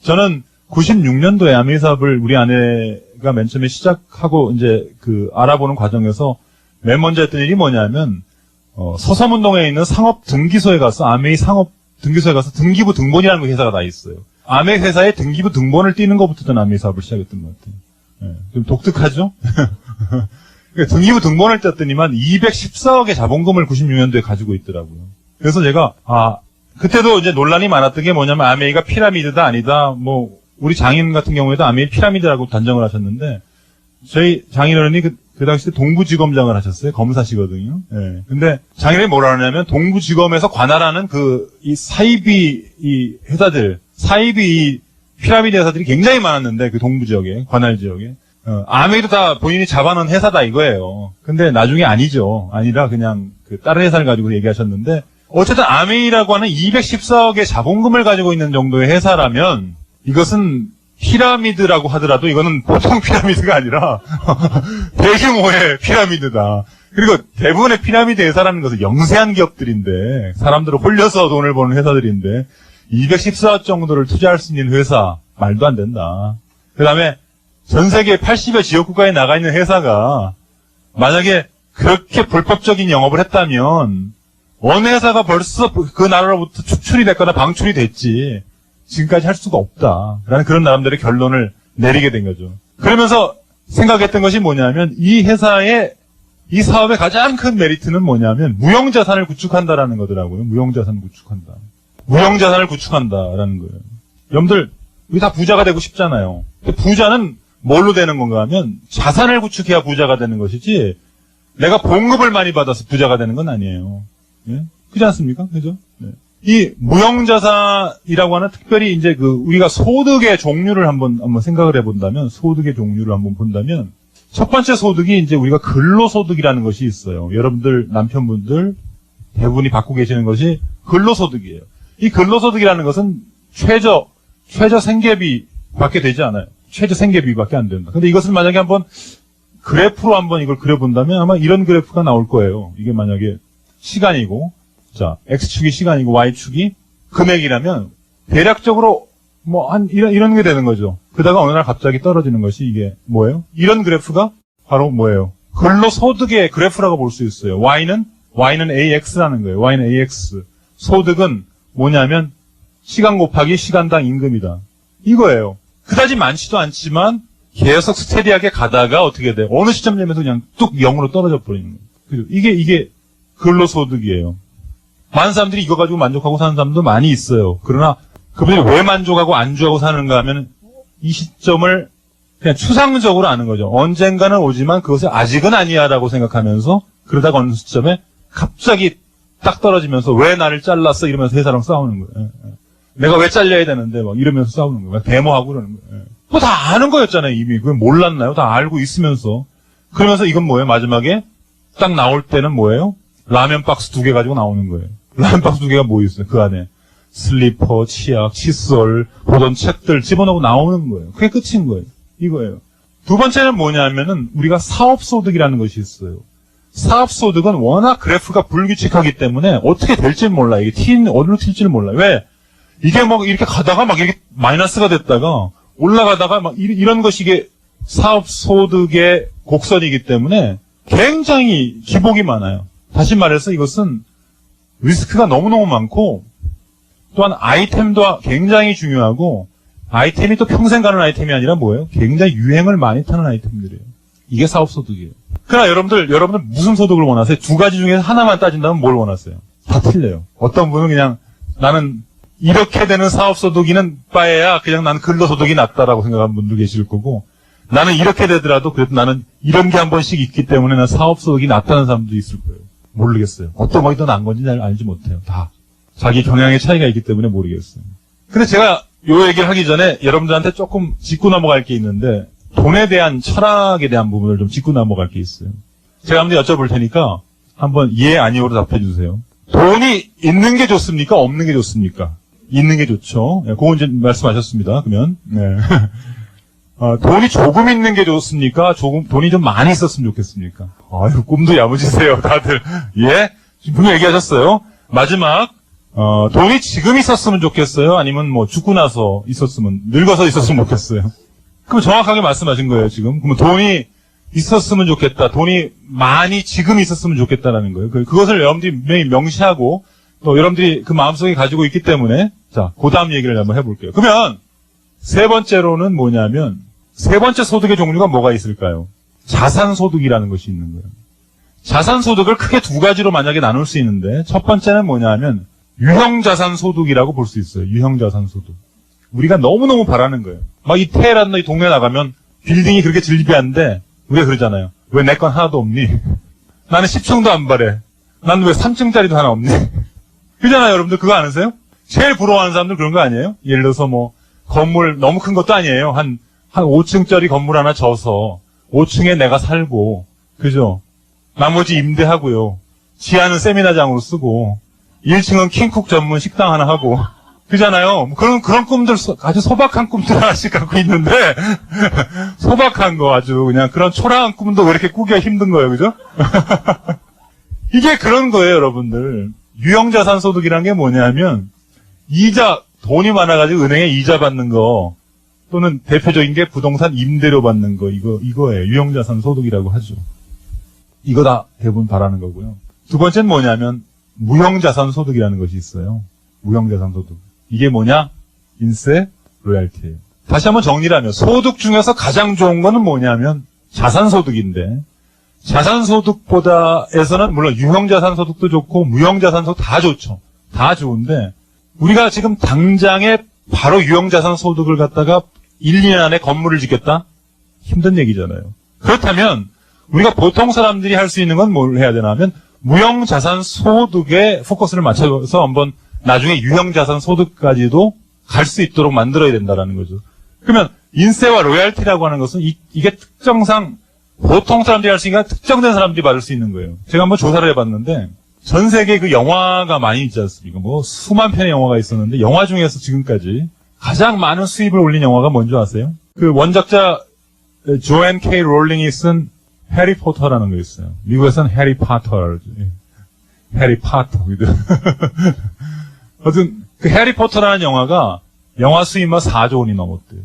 A: 저는 96년도에 아메이 사업을 우리 아내가 맨 처음에 시작하고 이제 알아보는 과정에서 맨 먼저 했던 일이 뭐냐면, 서섬운동에 있는 상업 등기소에 가서 아메이 상업 등기소에 가서 등기부 등본이라는 회사가 다 있어요. 아메이 회사의 등기부 등본을 띄는 것부터 저는 아메이 사업을 시작했던 것 같아요. 예, 좀 독특하죠? 등기부 등본을 떴더니만 214억의 자본금을 96년도에 가지고 있더라고요. 그래서 제가, 그때도 이제 논란이 많았던 게 뭐냐면 아메이가 피라미드다 아니다, 우리 장인 같은 경우에도 아메이 피라미드라고 단정을 하셨는데, 저희 장인어른이 그 당시 때 동부지검장을 하셨어요. 검사시거든요. 예. 근데 장인어른이 뭐라 하냐면 동부지검에서 관할하는 이 회사들, 이 피라미드 회사들이 굉장히 많았는데 그 동부 지역에, 관할 지역에. 아메이도 다 본인이 잡아놓은 회사다 이거예요. 근데 나중에 아니죠. 아니라 그냥 다른 회사를 가지고 얘기하셨는데, 어쨌든 아메이라고 하는 214억의 자본금을 가지고 있는 정도의 회사라면 이것은 피라미드라고 하더라도 이거는 보통 피라미드가 아니라 대규모의 피라미드다. 그리고 대부분의 피라미드 회사라는 것은 영세한 기업들인데, 사람들을 홀려서 돈을 버는 회사들인데 214억 정도를 투자할 수 있는 회사, 말도 안 된다. 그 다음에 전 세계 80여 지역 국가에 나가 있는 회사가 만약에 그렇게 불법적인 영업을 했다면 어느 회사가 벌써 그 나라로부터 축출이 됐거나 방출이 됐지 지금까지 할 수가 없다. 라는 그런 나름대로의 결론을 내리게 된 거죠. 그러면서 생각했던 것이 뭐냐면 이 사업의 가장 큰 메리트는 뭐냐면 무형자산을 구축한다라는 거더라고요. 무형자산을 구축한다라는 거예요. 여러분들 우리 다 부자가 되고 싶잖아요. 근데 부자는 뭘로 되는 건가 하면 자산을 구축해야 부자가 되는 것이지 내가 봉급을 많이 받아서 부자가 되는 건 아니에요. 예? 그렇지 않습니까? 그죠? 네. 이 무형자산이라고 하는 특별히 이제 우리가 소득의 종류를 한번 생각을 해본다면, 소득의 종류를 한번 본다면, 첫 번째 소득이 이제 우리가 근로소득이라는 것이 있어요. 여러분들, 남편분들 대부분이 받고 계시는 것이 근로소득이에요. 이 근로소득이라는 것은 최저 생계비 밖에 되지 않아요. 최저 생계비밖에 안 된다. 근데 이것을 만약에 한번 그래프로 한번 이걸 그려본다면 아마 이런 그래프가 나올 거예요. 이게 만약에 시간이고, 자, X축이 시간이고 Y축이 금액이라면 대략적으로 이런 게 되는 거죠. 그러다가 어느 날 갑자기 떨어지는 것이 이게 뭐예요? 이런 그래프가 바로 뭐예요? 근로소득의 그래프라고 볼 수 있어요. Y는 AX라는 거예요. Y는 AX. 소득은 뭐냐면 시간 곱하기 시간당 임금이다. 이거예요. 그다지 많지도 않지만 계속 스테디하게 가다가 어떻게 돼요? 어느 시점 되면서 그냥 뚝 0으로 떨어져 버리는 거예요. 그죠? 이게 근로소득이에요. 많은 사람들이 이거 가지고 만족하고 사는 사람도 많이 있어요. 그러나 그분이 왜 만족하고 안주하고 사는가 하면 이 시점을 그냥 추상적으로 아는 거죠. 언젠가는 오지만 그것이 아직은 아니야라고 생각하면서 그러다가 어느 시점에 갑자기 딱 떨어지면서 왜 나를 잘랐어 이러면서 회사랑 싸우는 거예요. 내가 왜 잘려야 되는데 막 이러면서 싸우는 거예요. 데모하고 그러는 거예요. 그거 다 아는 거였잖아요. 이미. 그걸 몰랐나요? 다 알고 있으면서. 그러면서 이건 뭐예요? 마지막에 딱 나올 때는 뭐예요? 라면 박스 2개 가지고 나오는 거예요. 라면 박스 2개가 뭐 있어요? 그 안에 슬리퍼, 치약, 칫솔, 보던 책들 집어넣고 나오는 거예요. 그게 끝인 거예요. 이거예요. 두 번째는 뭐냐면은 우리가 사업소득이라는 것이 있어요. 사업소득은 워낙 그래프가 불규칙하기 때문에 어떻게 될지 몰라요. 이게 어디로 튈지를 몰라요. 왜? 이게 막 이렇게 가다가 막 이렇게 마이너스가 됐다가 올라가다가 막 이런 것이 이게 사업소득의 곡선이기 때문에 굉장히 기복이 많아요. 다시 말해서 이것은 리스크가 너무너무 많고 또한 아이템도 굉장히 중요하고 아이템이 또 평생 가는 아이템이 아니라 뭐예요? 굉장히 유행을 많이 타는 아이템들이에요. 이게 사업소득이에요. 그러나 여러분들 무슨 소득을 원하세요? 두 가지 중에서 하나만 따진다면 뭘 원하세요? 다 틀려요. 어떤 분은 그냥 나는 이렇게 되는 사업소득이는 바에야 그냥 나는 근로소득이 낫다라고 생각하는 분도 계실 거고 나는 이렇게 되더라도 그래도 나는 이런 게 한 번씩 있기 때문에 난 사업소득이 낫다는 사람도 있을 거예요. 모르겠어요. 어떤 것이 더 나은 건지 잘 알지 못해요. 다. 자기 경향의 차이가 있기 때문에 모르겠어요. 근데 제가 요 얘기를 하기 전에 여러분들한테 조금 짚고 넘어갈 게 있는데 돈에 대한 철학에 대한 부분을 좀 짚고 넘어갈 게 있어요. 제가 한번 여쭤볼 테니까 한번 예, 아니오로 답해 주세요. 돈이 있는 게 좋습니까? 없는 게 좋습니까? 있는 게 좋죠. 네, 그건 이제 말씀하셨습니다. 그러면 네. 돈이 조금 있는 게 좋습니까? 돈이 좀 많이 있었으면 좋겠습니까? 아유, 꿈도 야무지세요, 다들. 예? 분명히 얘기하셨어요. 마지막, 돈이 지금 있었으면 좋겠어요? 아니면 뭐 죽고 나서 늙어서 있었으면 좋겠어요? 그럼 정확하게 말씀하신 거예요, 지금. 그러면 돈이 있었으면 좋겠다. 돈이 많이 지금 있었으면 좋겠다라는 거예요. 그것을 여러분들이 분명히 명시하고, 또 여러분들이 그 마음속에 가지고 있기 때문에, 자, 그 다음 얘기를 한번 해볼게요. 그러면, 세 번째로는 뭐냐면, 세 번째 소득의 종류가 뭐가 있을까요? 자산소득이라는 것이 있는 거예요. 자산소득을 크게 두 가지로 만약에 나눌 수 있는데, 첫 번째는 뭐냐면, 유형자산소득이라고 볼 수 있어요. 유형자산소득. 우리가 너무너무 바라는 거예요. 막 이 테헤란의 이 동네 나가면, 빌딩이 그렇게 질비한데, 우리가 그러잖아요. 왜 내 건 하나도 없니? 나는 10층도 안 바래. 난 왜 3층짜리도 하나 없니? 그러잖아요, 여러분들. 그거 아세요? 제일 부러워하는 사람들 그런 거 아니에요? 예를 들어서 뭐, 건물 너무 큰 것도 아니에요. 한 5층짜리 건물 하나 져서 5층에 내가 살고, 그죠? 나머지 임대하고요. 지하는 세미나장으로 쓰고, 1층은 킹쿡 전문 식당 하나 하고, 그잖아요. 그런 꿈들, 아주 소박한 꿈들 하나씩 갖고 있는데, 소박한 거 아주 그냥 그런 초라한 꿈도 왜 이렇게 꾸기가 힘든 거예요, 그죠? 이게 그런 거예요, 여러분들. 유형자산 소득이란 게 뭐냐면, 돈이 많아가지고 은행에 이자 받는 거, 또는 대표적인 게 부동산 임대료 받는 거, 이거예요. 유형자산 소득이라고 하죠. 이거 다 대부분 바라는 거고요. 두 번째는 뭐냐면, 무형자산 소득이라는 것이 있어요. 무형자산 소득. 이게 뭐냐? 인세, 로얄티예요. 다시 한번 정리를 하면, 소득 중에서 가장 좋은 거는 뭐냐면, 자산소득인데, 자산소득보다에서는 물론 유형자산소득도 좋고, 무형자산소득 다 좋죠. 다 좋은데, 우리가 지금 당장에 바로 유형자산소득을 갖다가 1, 2년 안에 건물을 짓겠다? 힘든 얘기잖아요. 그렇다면 우리가 보통 사람들이 할 수 있는 건 뭘 해야 되나 하면 무형자산소득에 포커스를 맞춰서 한번 나중에 유형자산소득까지도 갈 수 있도록 만들어야 된다는 거죠. 그러면 인세와 로얄티라고 하는 것은 이게 특정상 보통 사람들이 할 수 있는 게 특정된 사람들이 받을 수 있는 거예요. 제가 한번 조사를 해봤는데 전 세계 그 영화가 많이 있지 않습니까? 뭐 수만 편의 영화가 있었는데 영화 중에서 지금까지 가장 많은 수입을 올린 영화가 뭔지 아세요? 그 원작자 조앤 K 롤링이 쓴 해리포터라는 거 있어요. 미국에서는 해리파터. 해리파터. 어쨌든 그 해리포터라는 영화가 영화 수입만 4조 원이 넘었대요.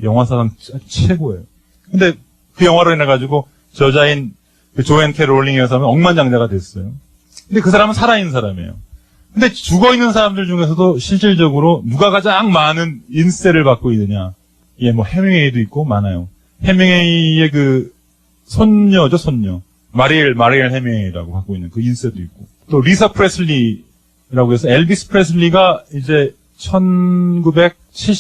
A: 영화사상 최고예요. 근데 그 영화로 인해 가지고 저자인 그 조앤 K 롤링에 의해서는 억만장자가 됐어요. 근데 그 사람은 살아있는 사람이에요. 근데 죽어있는 사람들 중에서도 실질적으로 누가 가장 많은 인세를 받고 있느냐. 예, 뭐 해밍웨이도 있고 많아요. 해밍웨이의 그 손녀죠, 손녀. 마리엘 해밍웨이라고 갖고 있는 그 인세도 있고. 또 리사 프레슬리라고 해서 엘비스 프레슬리가 이제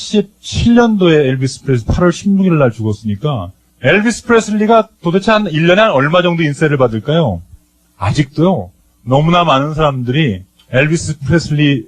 A: 1977년도에 엘비스 프레슬리 8월 16일 날 죽었으니까 엘비스 프레슬리가 도대체 한 1년에 한 얼마 정도 인세를 받을까요? 아직도요. 너무나 많은 사람들이 엘비스 프레슬리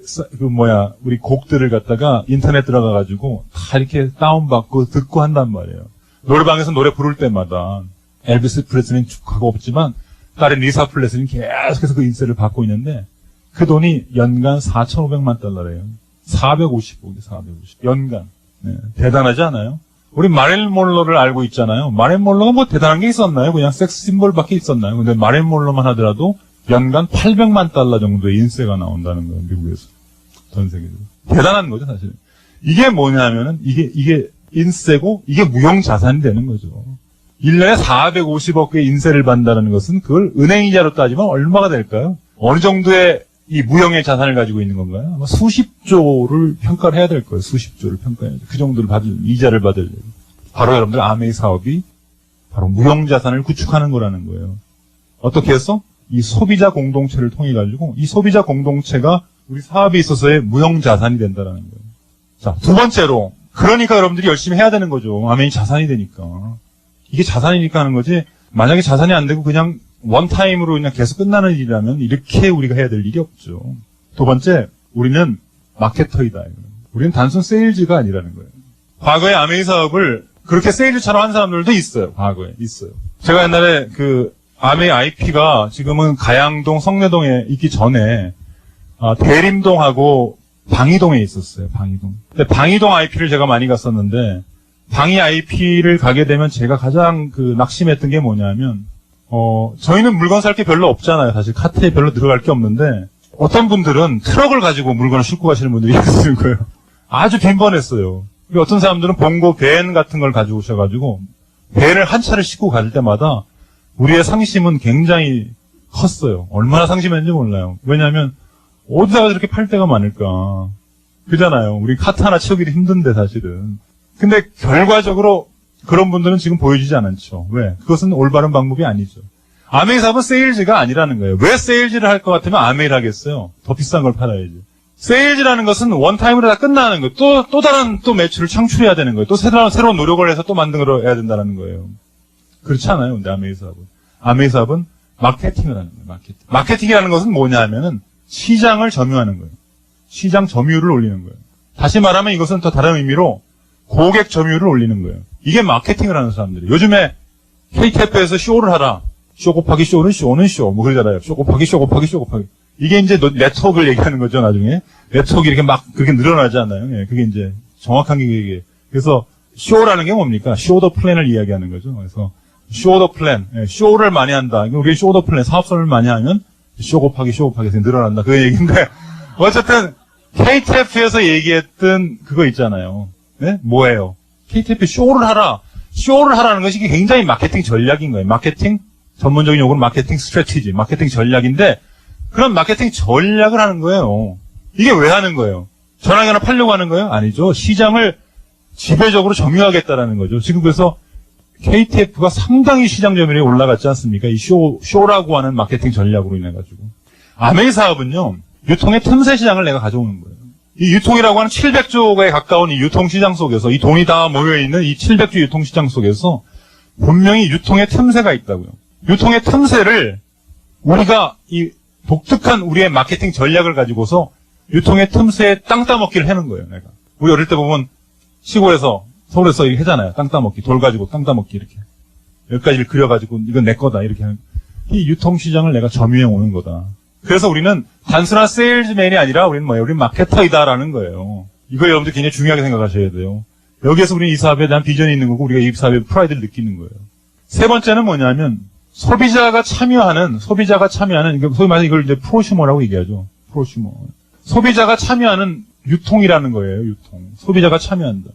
A: 우리 곡들을 갖다가 인터넷 들어가가지고 다 이렇게 다운받고 듣고 한단 말이에요. 노래방에서 노래 부를 때마다 엘비스 프레슬리는 축하가 없지만 딸인 리사 프레슬리는 계속해서 그 인세를 받고 있는데 그 돈이 연간 $4,500만 달러래요. 450억이 450. 연간. 네, 대단하지 않아요? 우리 마릴린 monroe를 알고 있잖아요. 마릴린 monroe가 뭐 대단한 게 있었나요? 그냥 섹스 심볼밖에 있었나요? 근데 마릴린 monroe만 하더라도 연간 800만 달러 정도의 인세가 나온다는 거예요, 미국에서. 전 세계적으로. 대단한 거죠, 사실. 이게 뭐냐면은, 이게 인세고, 이게 무형자산이 되는 거죠. 1년에 450억 개의 인세를 받는다는 것은 그걸 은행이자로 따지면 얼마가 될까요? 어느 정도의 이 무형의 자산을 가지고 있는 건가요? 아마 수십조를 평가를 해야 될 거예요. 수십조를 평가해야죠. 그 정도를 이자를 받으려고. 바로 여러분들 아메이 사업이 바로 무형자산을 구축하는 거라는 거예요. 어떻게 해서? 이 소비자 공동체를 통해 가지고 이 소비자 공동체가 우리 사업에 있어서의 무형자산이 된다는 거예요. 자, 두 번째로 그러니까 여러분들이 열심히 해야 되는 거죠. 아메이 자산이 되니까. 이게 자산이니까 하는 거지. 만약에 자산이 안 되고 그냥 원타임으로 그냥 계속 끝나는 일이라면 이렇게 우리가 해야 될 일이 없죠. 두 번째, 우리는 마케터이다. 우리는 단순 세일즈가 아니라는 거예요. 과거에 아메이 사업을 그렇게 세일즈처럼 한 사람들도 있어요. 과거에 있어요. 제가 옛날에 그 아메이 IP가 지금은 가양동, 성내동에 있기 전에 대림동하고 방이동에 있었어요. 방이동. 근데 방이동 IP를 제가 많이 갔었는데 방이 IP를 가게 되면 제가 가장 그 낙심했던 게 뭐냐면 저희는 물건 살 게 별로 없잖아요. 사실 카트에 별로 들어갈 게 없는데 어떤 분들은 트럭을 가지고 물건을 싣고 가시는 분들이 있는 거예요. 아주 빈번했어요. 어떤 사람들은 봉고 밴 같은 걸 가지고 오셔가지고 밴을 한 차를 싣고 갈 때마다 우리의 상심은 굉장히 컸어요. 얼마나 상심했는지 몰라요. 왜냐하면 어디다가 저렇게 팔 데가 많을까. 그잖아요. 우리 카트 하나 채우기도 힘든데 사실은. 근데 결과적으로 그런 분들은 지금 보여지지 않죠. 왜? 그것은 올바른 방법이 아니죠. 아메이 사업은 세일즈가 아니라는 거예요. 왜 세일즈를 할 것 같으면 아메이를 하겠어요? 더 비싼 걸 팔아야지. 세일즈라는 것은 원타임으로 다 끝나는 거예요. 또 다른 매출을 창출해야 되는 거예요. 또 새로운 노력을 해서 또 만들어야 된다는 거예요. 그렇지 않아요. 근데 아메이 사업은 마케팅을 하는 거예요. 마케팅이라는 것은 뭐냐 하면은 시장을 점유하는 거예요. 시장 점유율을 올리는 거예요. 다시 말하면 이것은 더 다른 의미로 고객 점유율을 올리는 거예요. 이게 마케팅을 하는 사람들이에요. 요즘에 KTF에서 쇼를 하라. 쇼 곱하기 쇼는 쇼는 쇼. 뭐 그러잖아요. 쇼 곱하기 쇼 곱하기 쇼 곱하기. 이게 이제 네트워크를 얘기하는 거죠, 나중에. 네트워크 이렇게 막 그렇게 늘어나지 않아요. 예, 그게 이제 정확한 게 이게. 그래서 쇼라는 게 뭡니까? 쇼 더 플랜을 이야기하는 거죠. 그래서 쇼 더 플랜. 예, 쇼를 많이 한다. 우리 쇼 더 플랜, 사업선을 많이 하면 쇼 곱하기 쇼 곱하기 해서 늘어난다. 그 얘기인데. 어쨌든 KTF에서 얘기했던 그거 있잖아요. 네? 뭐예요? KTF 쇼를 하라. 쇼를 하라는 것이 굉장히 마케팅 전략인 거예요. 마케팅, 전문적인 용어는 마케팅 스트래티지, 마케팅 전략인데, 그런 마케팅 전략을 하는 거예요. 이게 왜 하는 거예요? 전화기나 팔려고 하는 거예요? 아니죠. 시장을 지배적으로 점유하겠다라는 거죠. 지금 그래서 KTF가 상당히 시장 점유율이 올라갔지 않습니까? 이 쇼라고 하는 마케팅 전략으로 인해가지고. 아메이 사업은요, 유통의 틈새 시장을 내가 가져오는 거예요. 이 유통이라고 하는 700조에 가까운 이 유통시장 속에서, 이 돈이 다 모여있는 이 700조 유통시장 속에서 분명히 유통의 틈새가 있다고요. 유통의 틈새를 우리가 이 독특한 우리의 마케팅 전략을 가지고서 유통의 틈새에 땅 따먹기를 하는 거예요, 내가. 우리 어릴 때 보면 시골에서, 서울에서 이렇게 하잖아요. 땅 따먹기, 돌 가지고 땅 따먹기 이렇게. 몇 가지를 그려가지고 이건 내 거다 이렇게 하는. 이 유통시장을 내가 점유해 오는 거다. 그래서 우리는 단순한 세일즈맨이 아니라 우리는 뭐예요? 우리는 마케터이다라는 거예요. 이거 여러분들 굉장히 중요하게 생각하셔야 돼요. 여기에서 우리는 이 사업에 대한 비전이 있는 거고 우리가 이 사업에 프라이드를 느끼는 거예요. 세 번째는 뭐냐면 소비자가 참여하는 소위 말해서 이걸 이제 프로슈머라고 얘기하죠. 프로슈머. 소비자가 참여하는 유통이라는 거예요. 유통. 소비자가 참여한다.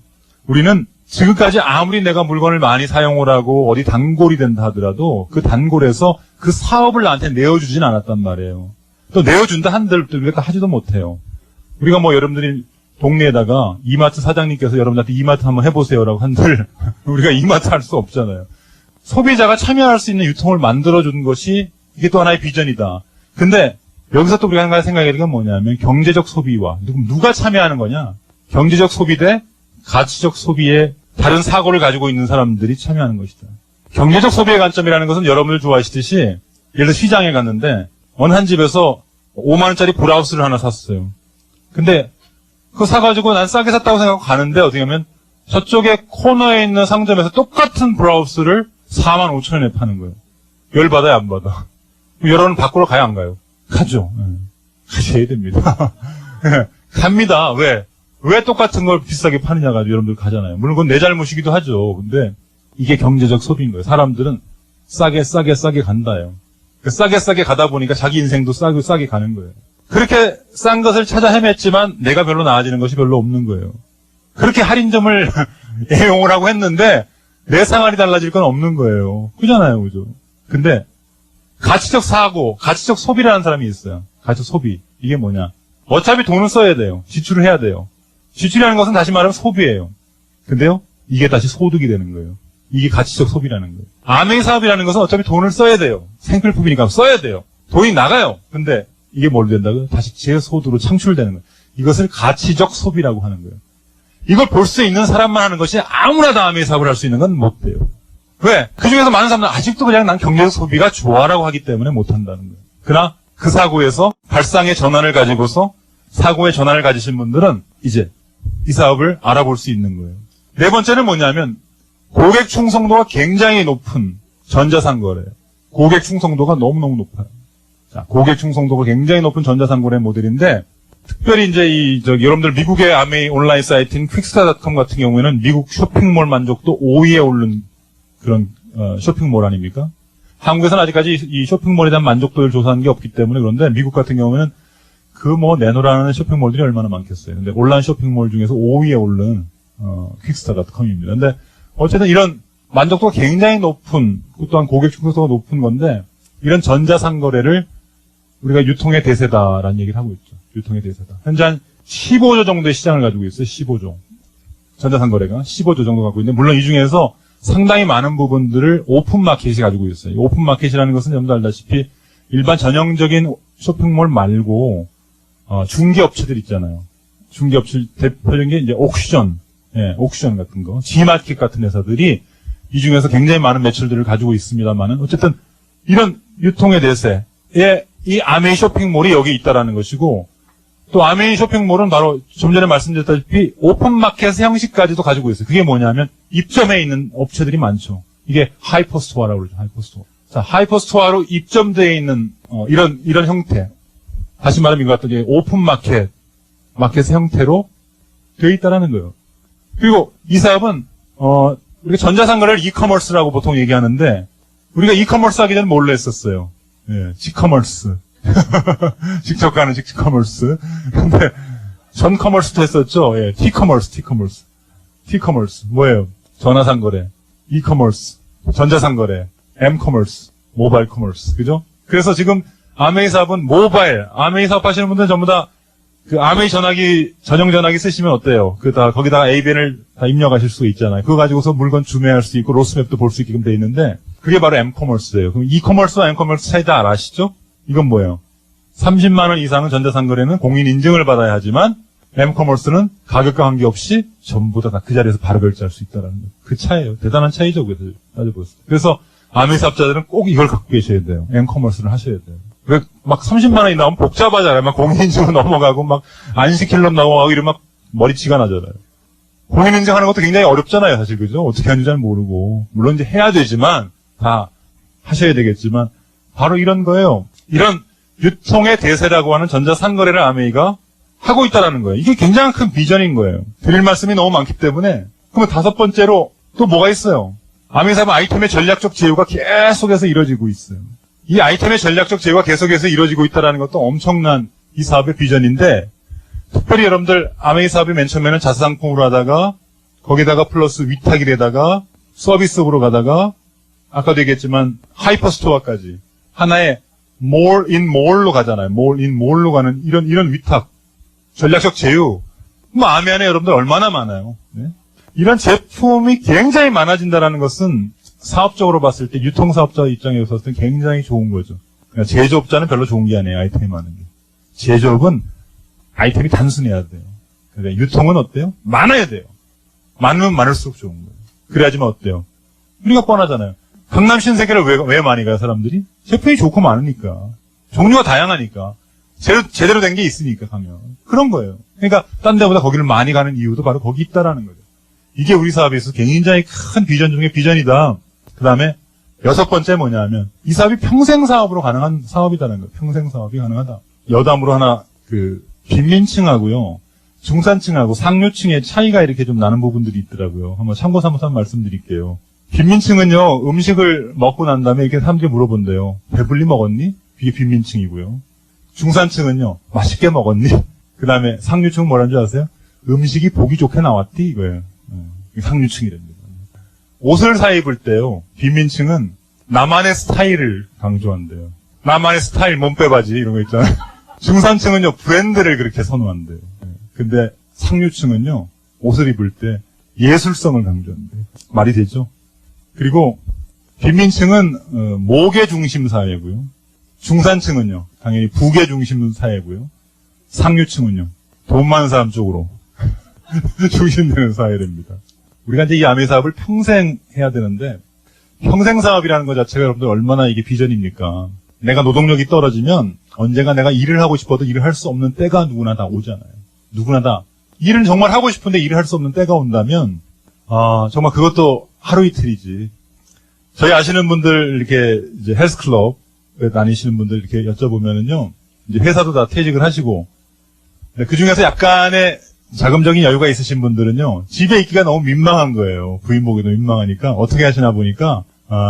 A: 우리는 지금까지 아무리 내가 물건을 많이 사용을 하고 어디 단골이 된다 하더라도 그 단골에서 그 사업을 나한테 내어주진 않았단 말이에요. 또 내어준다 한들 우리가 하지도 못해요. 우리가 뭐 여러분들이 동네에다가 이마트 사장님께서 여러분들한테 이마트 한번 해보세요라고 한들 우리가 이마트 할 수 없잖아요. 소비자가 참여할 수 있는 유통을 만들어준 것이 이게 또 하나의 비전이다. 근데 여기서 또 우리가 한 가지 생각해야 되는 건 뭐냐면 경제적 소비와 누가 참여하는 거냐? 경제적 소비 대 가치적 소비에 다른 사고를 가지고 있는 사람들이 참여하는 것이다. 경제적 소비의 관점이라는 것은 여러분들 좋아하시듯이 예를 들어 시장에 갔는데 어느 한 집에서 5만 원짜리 브라우스를 하나 샀어요. 근데 그거 사가지고 난 싸게 샀다고 생각하고 가는데 어떻게 하면 저쪽에 코너에 있는 상점에서 똑같은 브라우스를 4만 5천 원에 파는 거예요. 열받아요, 안 받아? 여러분은 밖으로 가야 안 가요? 가죠. 가셔야 됩니다. 갑니다. 왜 똑같은 걸 비싸게 파느냐가 여러분들 가잖아요. 물론 그건 내 잘못이기도 하죠. 근데 이게 경제적 소비인 거예요. 사람들은 싸게 간다요. 싸게 가다 보니까 자기 인생도 싸게 가는 거예요. 그렇게 싼 것을 찾아 헤맸지만 내가 별로 나아지는 것이 별로 없는 거예요. 그렇게 할인점을 애용을 하고 했는데 내 생활이 달라질 건 없는 거예요. 그잖아요, 그죠? 근데 가치적 사고, 가치적 소비라는 사람이 있어요. 가치적 소비. 이게 뭐냐? 어차피 돈을 써야 돼요. 지출을 해야 돼요. 지출이라는 것은 다시 말하면 소비예요. 근데요, 이게 다시 소득이 되는 거예요. 이게 가치적 소비라는 거예요. 아메이 사업이라는 것은 어차피 돈을 써야 돼요. 생필품이니까 써야 돼요. 돈이 나가요. 근데 이게 뭘 된다고요? 다시 재소득으로 창출되는 거예요. 이것을 가치적 소비라고 하는 거예요. 이걸 볼 수 있는 사람만 하는 것이 아무나 다 아메이 사업을 할 수 있는 건 못 돼요. 왜? 그 중에서 많은 사람들은 아직도 그냥 난 경제적 소비가 좋아라고 하기 때문에 못 한다는 거예요. 그러나 그 사고에서 발상의 전환을 가지고서 사고의 전환을 가지신 분들은 이제 이 사업을 알아볼 수 있는 거예요. 네 번째는 뭐냐면 고객 충성도가 굉장히 높은 전자상거래예요. 고객 충성도가 너무너무 높아요. 자, 고객 충성도가 굉장히 높은 전자상거래 모델인데 특별히 이제 여러분들 미국의 아메이 온라인 사이트인 퀵스타닷컴 같은 경우에는 미국 쇼핑몰 만족도 5위에 오른 그런 쇼핑몰 아닙니까? 한국에서는 아직까지 이 쇼핑몰에 대한 만족도를 조사한 게 없기 때문에 그런데 미국 같은 경우에는 내노라는 쇼핑몰들이 얼마나 많겠어요. 근데 온라인 쇼핑몰 중에서 5위에 오른 퀵스타닷컴입니다. 근데 어쨌든 이런 만족도가 굉장히 높은, 그 또한 고객 충성도가 높은 건데 이런 전자상거래를 우리가 유통의 대세다라는 얘기를 하고 있죠. 유통의 대세다. 현재 한 15조 정도의 시장을 가지고 있어요. 15조. 전자상거래가 15조 정도 갖고 있는데 물론 이 중에서 상당히 많은 부분들을 오픈마켓이 가지고 있어요. 오픈마켓이라는 것은 여러분도 알다시피 일반 전형적인 쇼핑몰 말고 중개업체들 있잖아요. 중개업체 대표적인 게 이제 옥션 같은 거, G마켓 같은 회사들이 이 중에서 굉장히 많은 매출들을 가지고 있습니다만은 어쨌든 이런 유통의 대세에 이 아메이 쇼핑몰이 여기 있다라는 것이고 또 아메이 쇼핑몰은 바로 좀 전에 말씀드렸다시피 오픈마켓 형식까지도 가지고 있어요. 그게 뭐냐면 입점해 있는 업체들이 많죠. 이게 하이퍼스토어라고 그러죠. 하이퍼스토어. 자, 하이퍼스토어로 입점되어 있는 이런 형태. 다시 말하면 이거 같은 오픈마켓의 형태로 되어 있다라는 거예요. 그리고 이 사업은 우리가 전자상거래를 이커머스라고 보통 얘기하는데 우리가 이커머스 하기 전에 뭘로 했었어요? 예, 직커머스. 직접 가는 직커머스. 근데 전커머스도 했었죠. 예, 티커머스. 뭐예요? 전화상거래, 이커머스, 전자상거래, 엠커머스, 모바일 커머스. 그죠? 그래서 지금 아메이 사업은 아메이 사업 하시는 분들은 전부 다 그 아메이 전용 전화기 쓰시면 어때요? 거기다가 ABN을 다 입력하실 수 있잖아요. 그거 가지고서 물건 주매할 수 있고 로스맵도 볼 수 있게끔 돼 있는데 그게 바로 엠커머스예요. 그럼 이커머스와 엠커머스 차이 다 아시죠? 이건 뭐예요? 30만 원 이상은 전자상거래는 공인 인증을 받아야 하지만 엠커머스는 가격과 관계없이 전부 다 그 자리에서 바로 결제할 수 있다는 거예요. 그 차이예요. 대단한 차이죠. 그래서 아메이 사업자들은 꼭 이걸 갖고 계셔야 돼요. 엠커머스를 하셔야 돼요. 막 30만 원이 나오면 복잡하잖아요. 막 공인인증으로 넘어가고 막 안 시킬려면 넘어가고 이러면 막 머리치가 나잖아요. 공인인증하는 것도 굉장히 어렵잖아요. 사실 그죠? 어떻게 하는지 잘 모르고 물론 이제 해야 되지만 다 하셔야 되겠지만 바로 이런 거예요. 이런 유통의 대세라고 하는 전자상거래를 아메이가 하고 있다라는 거예요. 이게 굉장히 큰 비전인 거예요. 드릴 말씀이 너무 많기 때문에 그러면 다섯 번째로 또 뭐가 있어요? 아메이 사업은 아이템의 전략적 제휴가 계속해서 이루어지고 있어요. 이 아이템의 전략적 제휴가 계속해서 이루어지고 있다는 것도 엄청난 이 사업의 비전인데 특별히 여러분들 아메이 사업이 맨 처음에는 자사상품으로 하다가 거기다가 플러스 위탁이래다가 서비스업으로 가다가 아까도 얘기했지만 하이퍼스토어까지 하나의 more in more로 가잖아요. more in more로 가는 이런 위탁 전략적 제휴 아메이 안에 여러분들 얼마나 많아요. 네? 이런 제품이 굉장히 많아진다는 것은 사업적으로 봤을 때 유통사업자 입장에서 봤을 때 굉장히 좋은 거죠. 그러니까 제조업자는 별로 좋은 게 아니에요. 아이템이 많은 게. 제조업은 아이템이 단순해야 돼요. 그러니까 유통은 어때요? 많아야 돼요. 많으면 많을수록 좋은 거예요. 그래야지만 어때요? 우리가 뻔하잖아요. 강남 신세계를 왜 많이 가요, 사람들이? 제품이 좋고 많으니까. 종류가 다양하니까. 제대로 된 게 있으니까 가면. 그런 거예요. 그러니까 딴 데보다 거기를 많이 가는 이유도 바로 거기 있다라는 거죠. 이게 우리 사업에서 굉장히 큰 비전 중에 비전이다. 그 다음에 여섯 번째 뭐냐면 이 사업이 평생 사업으로 가능한 사업이다라는 거예요. 평생 사업이 가능하다. 여담으로 하나 빈민층하고요. 중산층하고 상류층의 차이가 이렇게 좀 나는 부분들이 있더라고요. 한번 참고 삼아서 말씀드릴게요. 빈민층은요, 음식을 먹고 난 다음에 이렇게 사람들이 물어본대요. 배불리 먹었니? 이게 빈민층이고요. 중산층은요, 맛있게 먹었니? 그 다음에 상류층은 뭐라는 줄 아세요? 음식이 보기 좋게 나왔디? 이거예요. 이게 상류층이랍니다. 옷을 사 입을 때요, 빈민층은 나만의 스타일을 강조한대요. 나만의 스타일, 몸빼바지, 이런 거 있잖아요. 중산층은요, 브랜드를 그렇게 선호한대요. 근데 상류층은요, 옷을 입을 때 예술성을 강조한대요. 말이 되죠? 그리고 빈민층은 모계 중심 사회고요. 중산층은요, 당연히 부계 중심 사회고요. 상류층은요, 돈 많은 사람 쪽으로 중심되는 사회됩니다. 우리가 이제 이 아메 사업을 평생 해야 되는데, 평생 사업이라는 것 자체가 여러분들 얼마나 이게 비전입니까? 내가 노동력이 떨어지면 언젠가 내가 일을 하고 싶어도 일을 할 수 없는 때가 누구나 다 오잖아요. 누구나 다. 일을 정말 하고 싶은데 일을 할 수 없는 때가 온다면, 정말 그것도 하루 이틀이지. 저희 아시는 분들, 이렇게, 이제 헬스클럽에 다니시는 분들 이렇게 여쭤보면은요, 이제 회사도 다 퇴직을 하시고, 그 중에서 약간의 자금적인 여유가 있으신 분들은요, 집에 있기가 너무 민망한 거예요. 부인 보기도 민망하니까, 어떻게 하시나 보니까,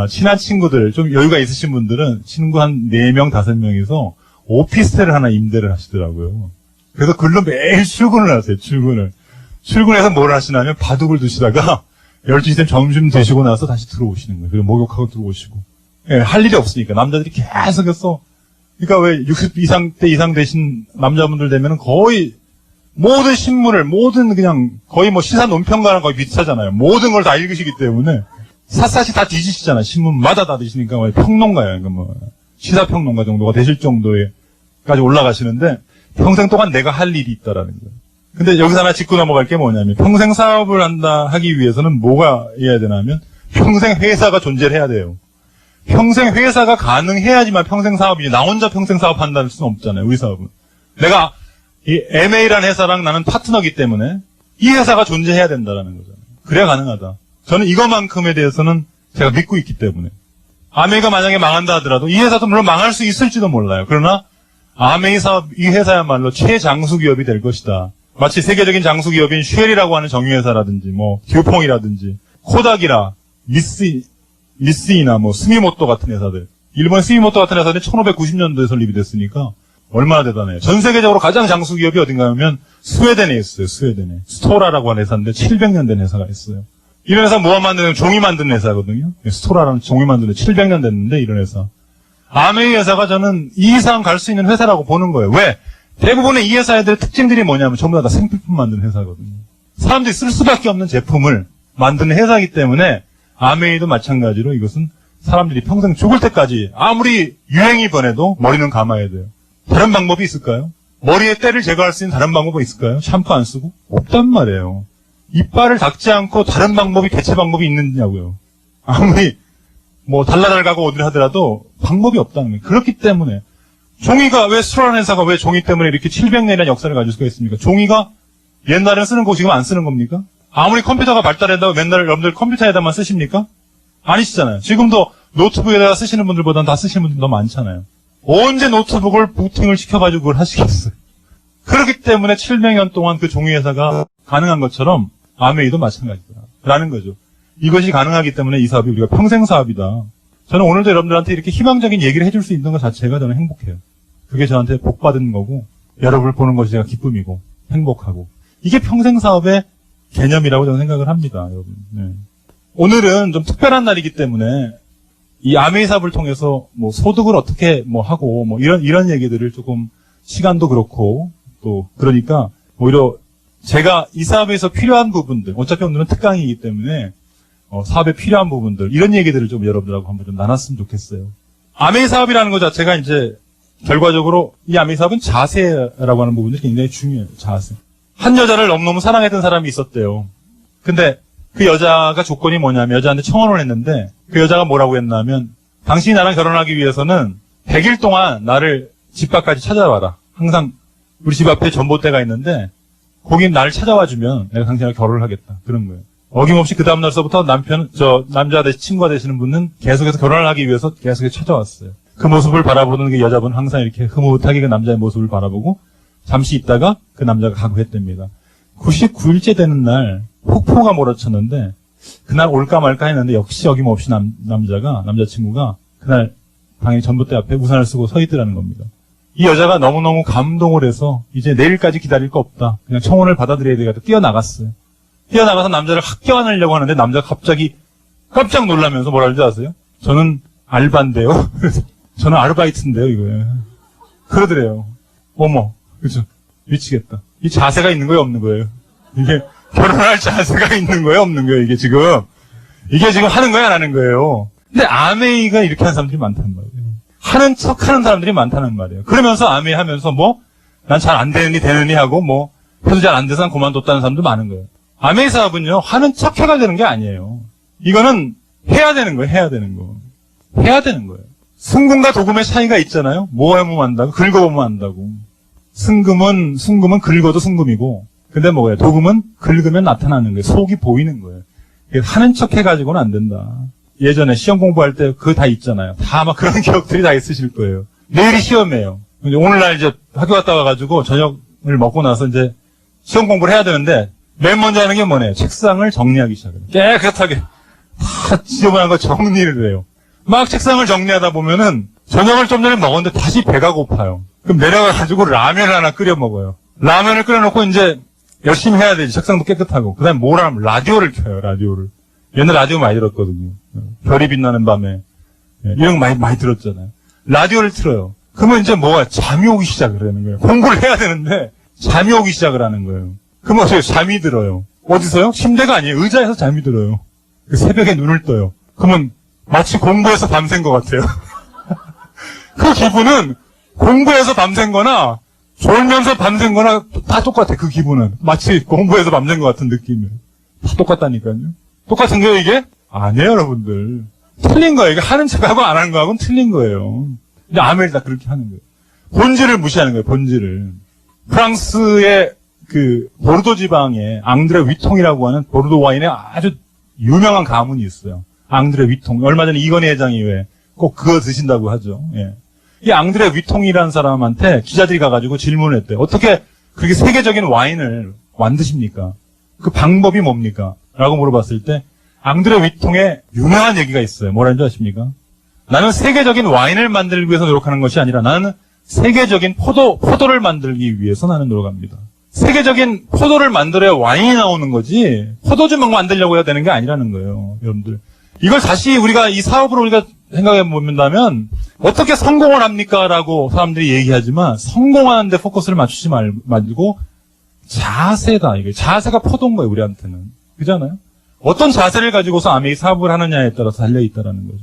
A: 친한 친구들, 좀 여유가 있으신 분들은 친구 한 4명, 5명이서 오피스텔을 하나 임대를 하시더라고요. 그래서 글로 매일 출근을 하세요, 출근을. 출근해서 뭘 하시냐면 바둑을 두시다가 12시 되면 점심 드시고 나서 다시 들어오시는 거예요. 그리고 목욕하고 들어오시고. 예, 할 일이 없으니까. 남자들이 계속해서. 그러니까 왜 60대 이상 되신 남자분들 되면은 거의 모든 신문을, 그냥 거의 뭐 시사 논평가랑 거의 비슷하잖아요. 모든 걸 다 읽으시기 때문에. 샅샅이 다 뒤지시잖아요. 신문마다 다 뒤지니까 평론가예요. 그러니까 뭐 시사평론가 정도가 되실 정도에까지 올라가시는데 평생 동안 내가 할 일이 있다라는 거예요. 근데 여기서 하나 짚고 넘어갈 게 뭐냐면 평생 사업을 하기 위해서는 뭐가 해야 되냐면 평생 회사가 존재를 해야 돼요. 평생 회사가 가능해야지만 평생 사업이지. 나 혼자 평생 사업 한다는 수는 없잖아요. 우리 사업은. 내가 이 MA라는 회사랑 나는 파트너기 때문에 이 회사가 존재해야 된다라는 거잖아요. 그래야 가능하다. 저는 이것만큼에 대해서는 제가 믿고 있기 때문에. 아메이가 만약에 망한다 하더라도 이 회사도 물론 망할 수 있을지도 몰라요. 그러나 아메이 사업, 이 회사야말로 최장수 기업이 될 것이다. 마치 세계적인 장수 기업인 쉘이라고 하는 정유회사라든지, 뭐, 듀퐁이라든지, 코닥이라, 미쓰이나, 뭐, 스미모토 같은 회사들. 일본 스미모토 같은 회사들이 1590년도에 설립이 됐으니까, 얼마나 대단해요. 전 세계적으로 가장 장수 기업이 어딘가 하면, 스웨덴에 있어요, 스웨덴에. 스토라라고 하는 회사인데, 700년 된 회사가 있어요. 이런 회사 뭐 만드는, 종이 만드는 회사거든요. 스토라라는 종이 만드는 700년 됐는데, 이런 회사. 아메이 회사가 저는 이 이상 갈 수 있는 회사라고 보는 거예요. 왜? 대부분의 이 회사들의 특징들이 뭐냐면 전부 다 생필품 만드는 회사거든요. 사람들이 쓸 수밖에 없는 제품을 만드는 회사이기 때문에 아메이도 마찬가지로 이것은 사람들이 평생 죽을 때까지 아무리 유행이 변해도 머리는 감아야 돼요. 다른 방법이 있을까요? 머리에 때를 제거할 수 있는 다른 방법이 있을까요? 샴푸 안 쓰고? 없단 말이에요. 이빨을 닦지 않고 다른 방법이, 대체 방법이 있느냐고요. 아무리 뭐 달라달 가고 어디를 하더라도 방법이 없다는 거예요. 그렇기 때문에 종이가 왜 스토라는 회사가 왜 종이 때문에 이렇게 700년이라는 역사를 가질 수가 있습니까? 종이가 옛날에는 쓰는 거고 지금 안 쓰는 겁니까? 아무리 컴퓨터가 발달한다고 맨날 여러분들 컴퓨터에다만 쓰십니까? 아니시잖아요. 지금도 노트북에다가 쓰시는 분들보다는 다 쓰시는 분들이 더 많잖아요. 언제 노트북을 부팅을 시켜가지고 그걸 하시겠어요? 그렇기 때문에 700년 동안 그 종이 회사가 가능한 것처럼 아메이도 마찬가지다. 라는 거죠. 이것이 가능하기 때문에 이 사업이 우리가 평생 사업이다. 저는 오늘도 여러분들한테 이렇게 희망적인 얘기를 해줄 수 있는 것 자체가 저는 행복해요. 그게 저한테 복 받은 거고, 여러분을 보는 것이 제가 기쁨이고, 행복하고. 이게 평생 사업의 개념이라고 저는 생각을 합니다, 여러분. 네. 오늘은 좀 특별한 날이기 때문에, 이 아메이 사업을 통해서 뭐 소득을 어떻게 뭐 하고, 뭐 이런 얘기들을 조금 시간도 그렇고, 또, 그러니까, 오히려 제가 이 사업에서 필요한 부분들, 어차피 오늘은 특강이기 때문에, 사업에 필요한 부분들, 이런 얘기들을 좀 여러분들하고 한번 좀 나눴으면 좋겠어요. 아메이 사업이라는 것 자체가 이제, 결과적으로 이 아메이 사업은 자세라고 하는 부분이 굉장히 중요해요. 자세. 한 여자를 너무너무 사랑했던 사람이 있었대요. 근데 그 여자가 조건이 뭐냐면 여자한테 청혼을 했는데 그 여자가 뭐라고 했냐면 당신이 나랑 결혼하기 위해서는 100일 동안 나를 집 밖까지 찾아와라. 항상 우리 집 앞에 전봇대가 있는데 거기 나를 찾아와주면 내가 당신이랑 결혼을 하겠다. 그런 거예요. 어김없이 그 다음날서부터 남자 친구가 되시는 분은 계속해서 결혼을 하기 위해서 계속해서 찾아왔어요. 그 모습을 바라보는 그 여자분은 항상 이렇게 흐뭇하게 그 남자의 모습을 바라보고 잠시 있다가 그 남자가 가고 했답니다. 99일째 되는 날 폭포가 몰아쳤는데 그날 올까 말까 했는데 역시 어김없이 남자친구가 그날 방에 전봇대 앞에 우산을 쓰고 서 있더라는 겁니다. 이 여자가 너무너무 감동을 해서 이제 내일까지 기다릴 거 없다. 그냥 청혼을 받아들여야 되겠다. 뛰어나갔어요. 뛰어나가서 남자를 학교안으려고 하는데 남자가 갑자기 깜짝 놀라면서 뭐라 하는지 아세요? 저는 알바인데요. 저는 아르바이트인데요, 이거예요. 그러더래요. 어머, 그죠? 미치겠다. 이 자세가 있는 거예요, 없는 거예요? 이게 결혼할 자세가 있는 거예요, 없는 거예요, 이게 지금 하는 거야, 안 하는 거예요? 근데 아메이가 이렇게 하는 사람들이 많다는 말이에요. 하는 척 하는 사람들이 많다는 말이에요. 그러면서 아메이 하면서 난 잘 안 되느니 하고 해도 잘 안 돼서 난 그만뒀다는 사람도 많은 거예요. 아메이 사업은요, 하는 척 해가 되는 게 아니에요. 이거는 해야 되는 거예요, 해야 되는 거예요. 승금과 도금의 차이가 있잖아요. 모하면 안다고, 긁어보면 안다고. 승금은 긁어도 승금이고, 근데 뭐예요? 도금은 긁으면 나타나는 거예요. 속이 보이는 거예요. 하는 척 해가지고는 안 된다. 예전에 시험 공부할 때 그거 다 있잖아요. 다 아마 그런 기억들이 다 있으실 거예요. 내일이 시험이에요. 오늘날 이제 학교 갔다 와가지고 저녁을 먹고 나서 이제 시험 공부를 해야 되는데 맨 먼저 하는 게 뭐네요? 책상을 정리하기 시작해요. 깨끗하게 다 지저분한 거 정리를 해요. 막 책상을 정리하다 보면은 저녁을 좀 전에 먹었는데 다시 배가 고파요. 그럼 내려가가지고 라면을 하나 끓여 먹어요. 라면을 끓여놓고 이제 열심히 해야 되지. 책상도 깨끗하고. 그 다음에 뭘 하면 라디오를 켜요, 라디오를. 옛날 라디오 많이 들었거든요. 별이 빛나는 밤에. 이런 거 많이 들었잖아요. 라디오를 틀어요. 그러면 이제 잠이 오기 시작을 하는 거예요. 공부를 해야 되는데 잠이 오기 시작을 하는 거예요. 그러면 어떻게 잠이 들어요. 어디서요? 침대가 아니에요. 의자에서 잠이 들어요. 새벽에 눈을 떠요. 그러면 마치 공부해서 밤샌 것 같아요. 그 기분은 공부해서 밤샌 거나 졸면서 밤샌 거나 다 똑같아. 그 기분은. 마치 공부해서 밤샌 것 같은 느낌이에요. 다 똑같다니까요. 똑같은 거예요, 이게? 아니에요, 여러분들. 틀린 거예요. 이게 하는 척하고 안 하는 거하고는 틀린 거예요. 근데 아멜이 다 그렇게 하는 거예요. 본질을 무시하는 거예요, 본질을. 프랑스의 보르도 지방에 앙드레 위통이라고 하는 보르도 와인의 아주 유명한 가문이 있어요. 앙드레 위통. 얼마 전에 이건희 회장이 왜 꼭 그거 드신다고 하죠. 예. 이 앙드레 위통이라는 사람한테 기자들이 가가지고 질문을 했대요. 어떻게 그렇게 세계적인 와인을 만드십니까? 그 방법이 뭡니까? 라고 물어봤을 때 앙드레 위통의 유명한 얘기가 있어요. 뭐라는 줄 아십니까? 나는 세계적인 와인을 만들기 위해서 노력하는 것이 아니라 나는 세계적인 포도를 만들기 위해서 나는 노력합니다. 세계적인 포도를 만들어야 와인이 나오는 거지 포도주만 만들려고 해야 되는 게 아니라는 거예요. 여러분들. 이걸 다시 우리가 이 사업을 우리가 생각해 보면 어떻게 성공을 합니까? 라고 사람들이 얘기하지만 성공하는데 포커스를 맞추지 말고 자세다. 이게 자세가 포도인 거예요. 우리한테는. 그잖아요? 어떤 자세를 가지고서 아메이 사업을 하느냐에 따라서 달려있다라는 거죠.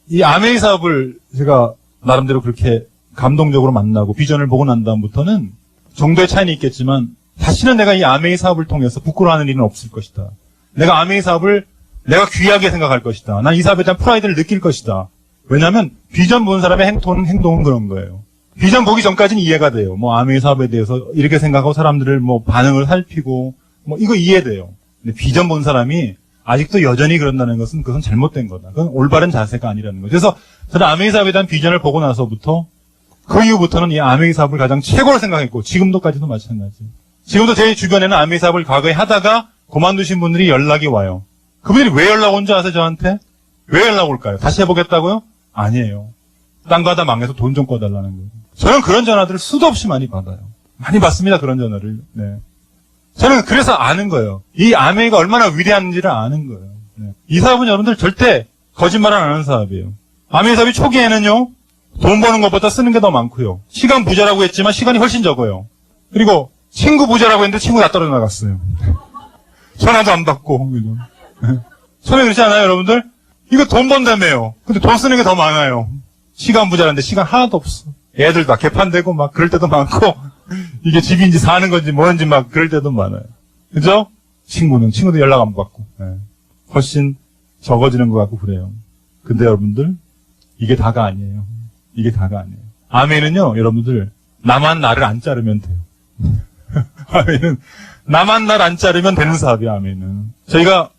A: 이 아메이 사업을 제가 나름대로 그렇게 감동적으로 만나고 비전을 보고 난 다음부터는 정도의 차이는 있겠지만 다시는 내가 이 아메이 사업을 통해서 부끄러워하는 일은 없을 것이다. 내가 아메이 사업을 내가 귀하게 생각할 것이다. 난 이 사업에 대한 프라이드를 느낄 것이다. 왜냐하면 비전 본 사람의 행동은 그런 거예요. 비전 보기 전까지는 이해가 돼요. 아메이 사업에 대해서 이렇게 생각하고 사람들을 반응을 살피고 이거 이해돼요. 근데 비전 본 사람이 아직도 여전히 그런다는 것은 그것은 잘못된 거다. 그건 올바른 자세가 아니라는 거죠. 그래서 저는 아메이 사업에 대한 비전을 보고 나서부터 그 이후부터는 이 아메이 사업을 가장 최고로 생각했고 지금도까지도 마찬가지. 지금도 제 주변에는 아메이 사업을 과거에 하다가 그만두신 분들이 연락이 와요. 그분들이 왜 연락 온 줄 아세요, 저한테? 왜 연락 올까요? 다시 해보겠다고요? 아니에요. 딴 거 하다 망해서 돈 좀 꺼달라는 거예요. 저는 그런 전화들을 수도 없이 많이 받아요. 많이 받습니다, 그런 전화를. 네. 저는 그래서 아는 거예요. 이 아메이가 얼마나 위대한지를 아는 거예요. 네. 이 사업은 여러분들 절대 거짓말 안 하는 사업이에요. 아메이 사업이 초기에는요, 돈 버는 것보다 쓰는 게 더 많고요. 시간 부자라고 했지만 시간이 훨씬 적어요. 그리고 친구 부자라고 했는데 친구 다 떨어져 나갔어요. 전화도 안 받고. 처음에 그렇지 않아요, 여러분들? 이거 돈 번다며요. 근데 돈 쓰는 게 더 많아요. 시간 부자란데 시간 하나도 없어. 애들 다 개판되고 막 그럴 때도 많고 이게 집인지 사는 건지 뭐는지 막 그럴 때도 많아요. 그죠? 친구도 연락 안 받고. 네. 훨씬 적어지는 것 같고 그래요. 근데 여러분들 이게 다가 아니에요. 이게 다가 아니에요. 아멘은요, 여러분들 나만 나를 안 자르면 돼요. 아멘은 나만 날 안 자르면 되는 사업이야. 아멘은. 저희가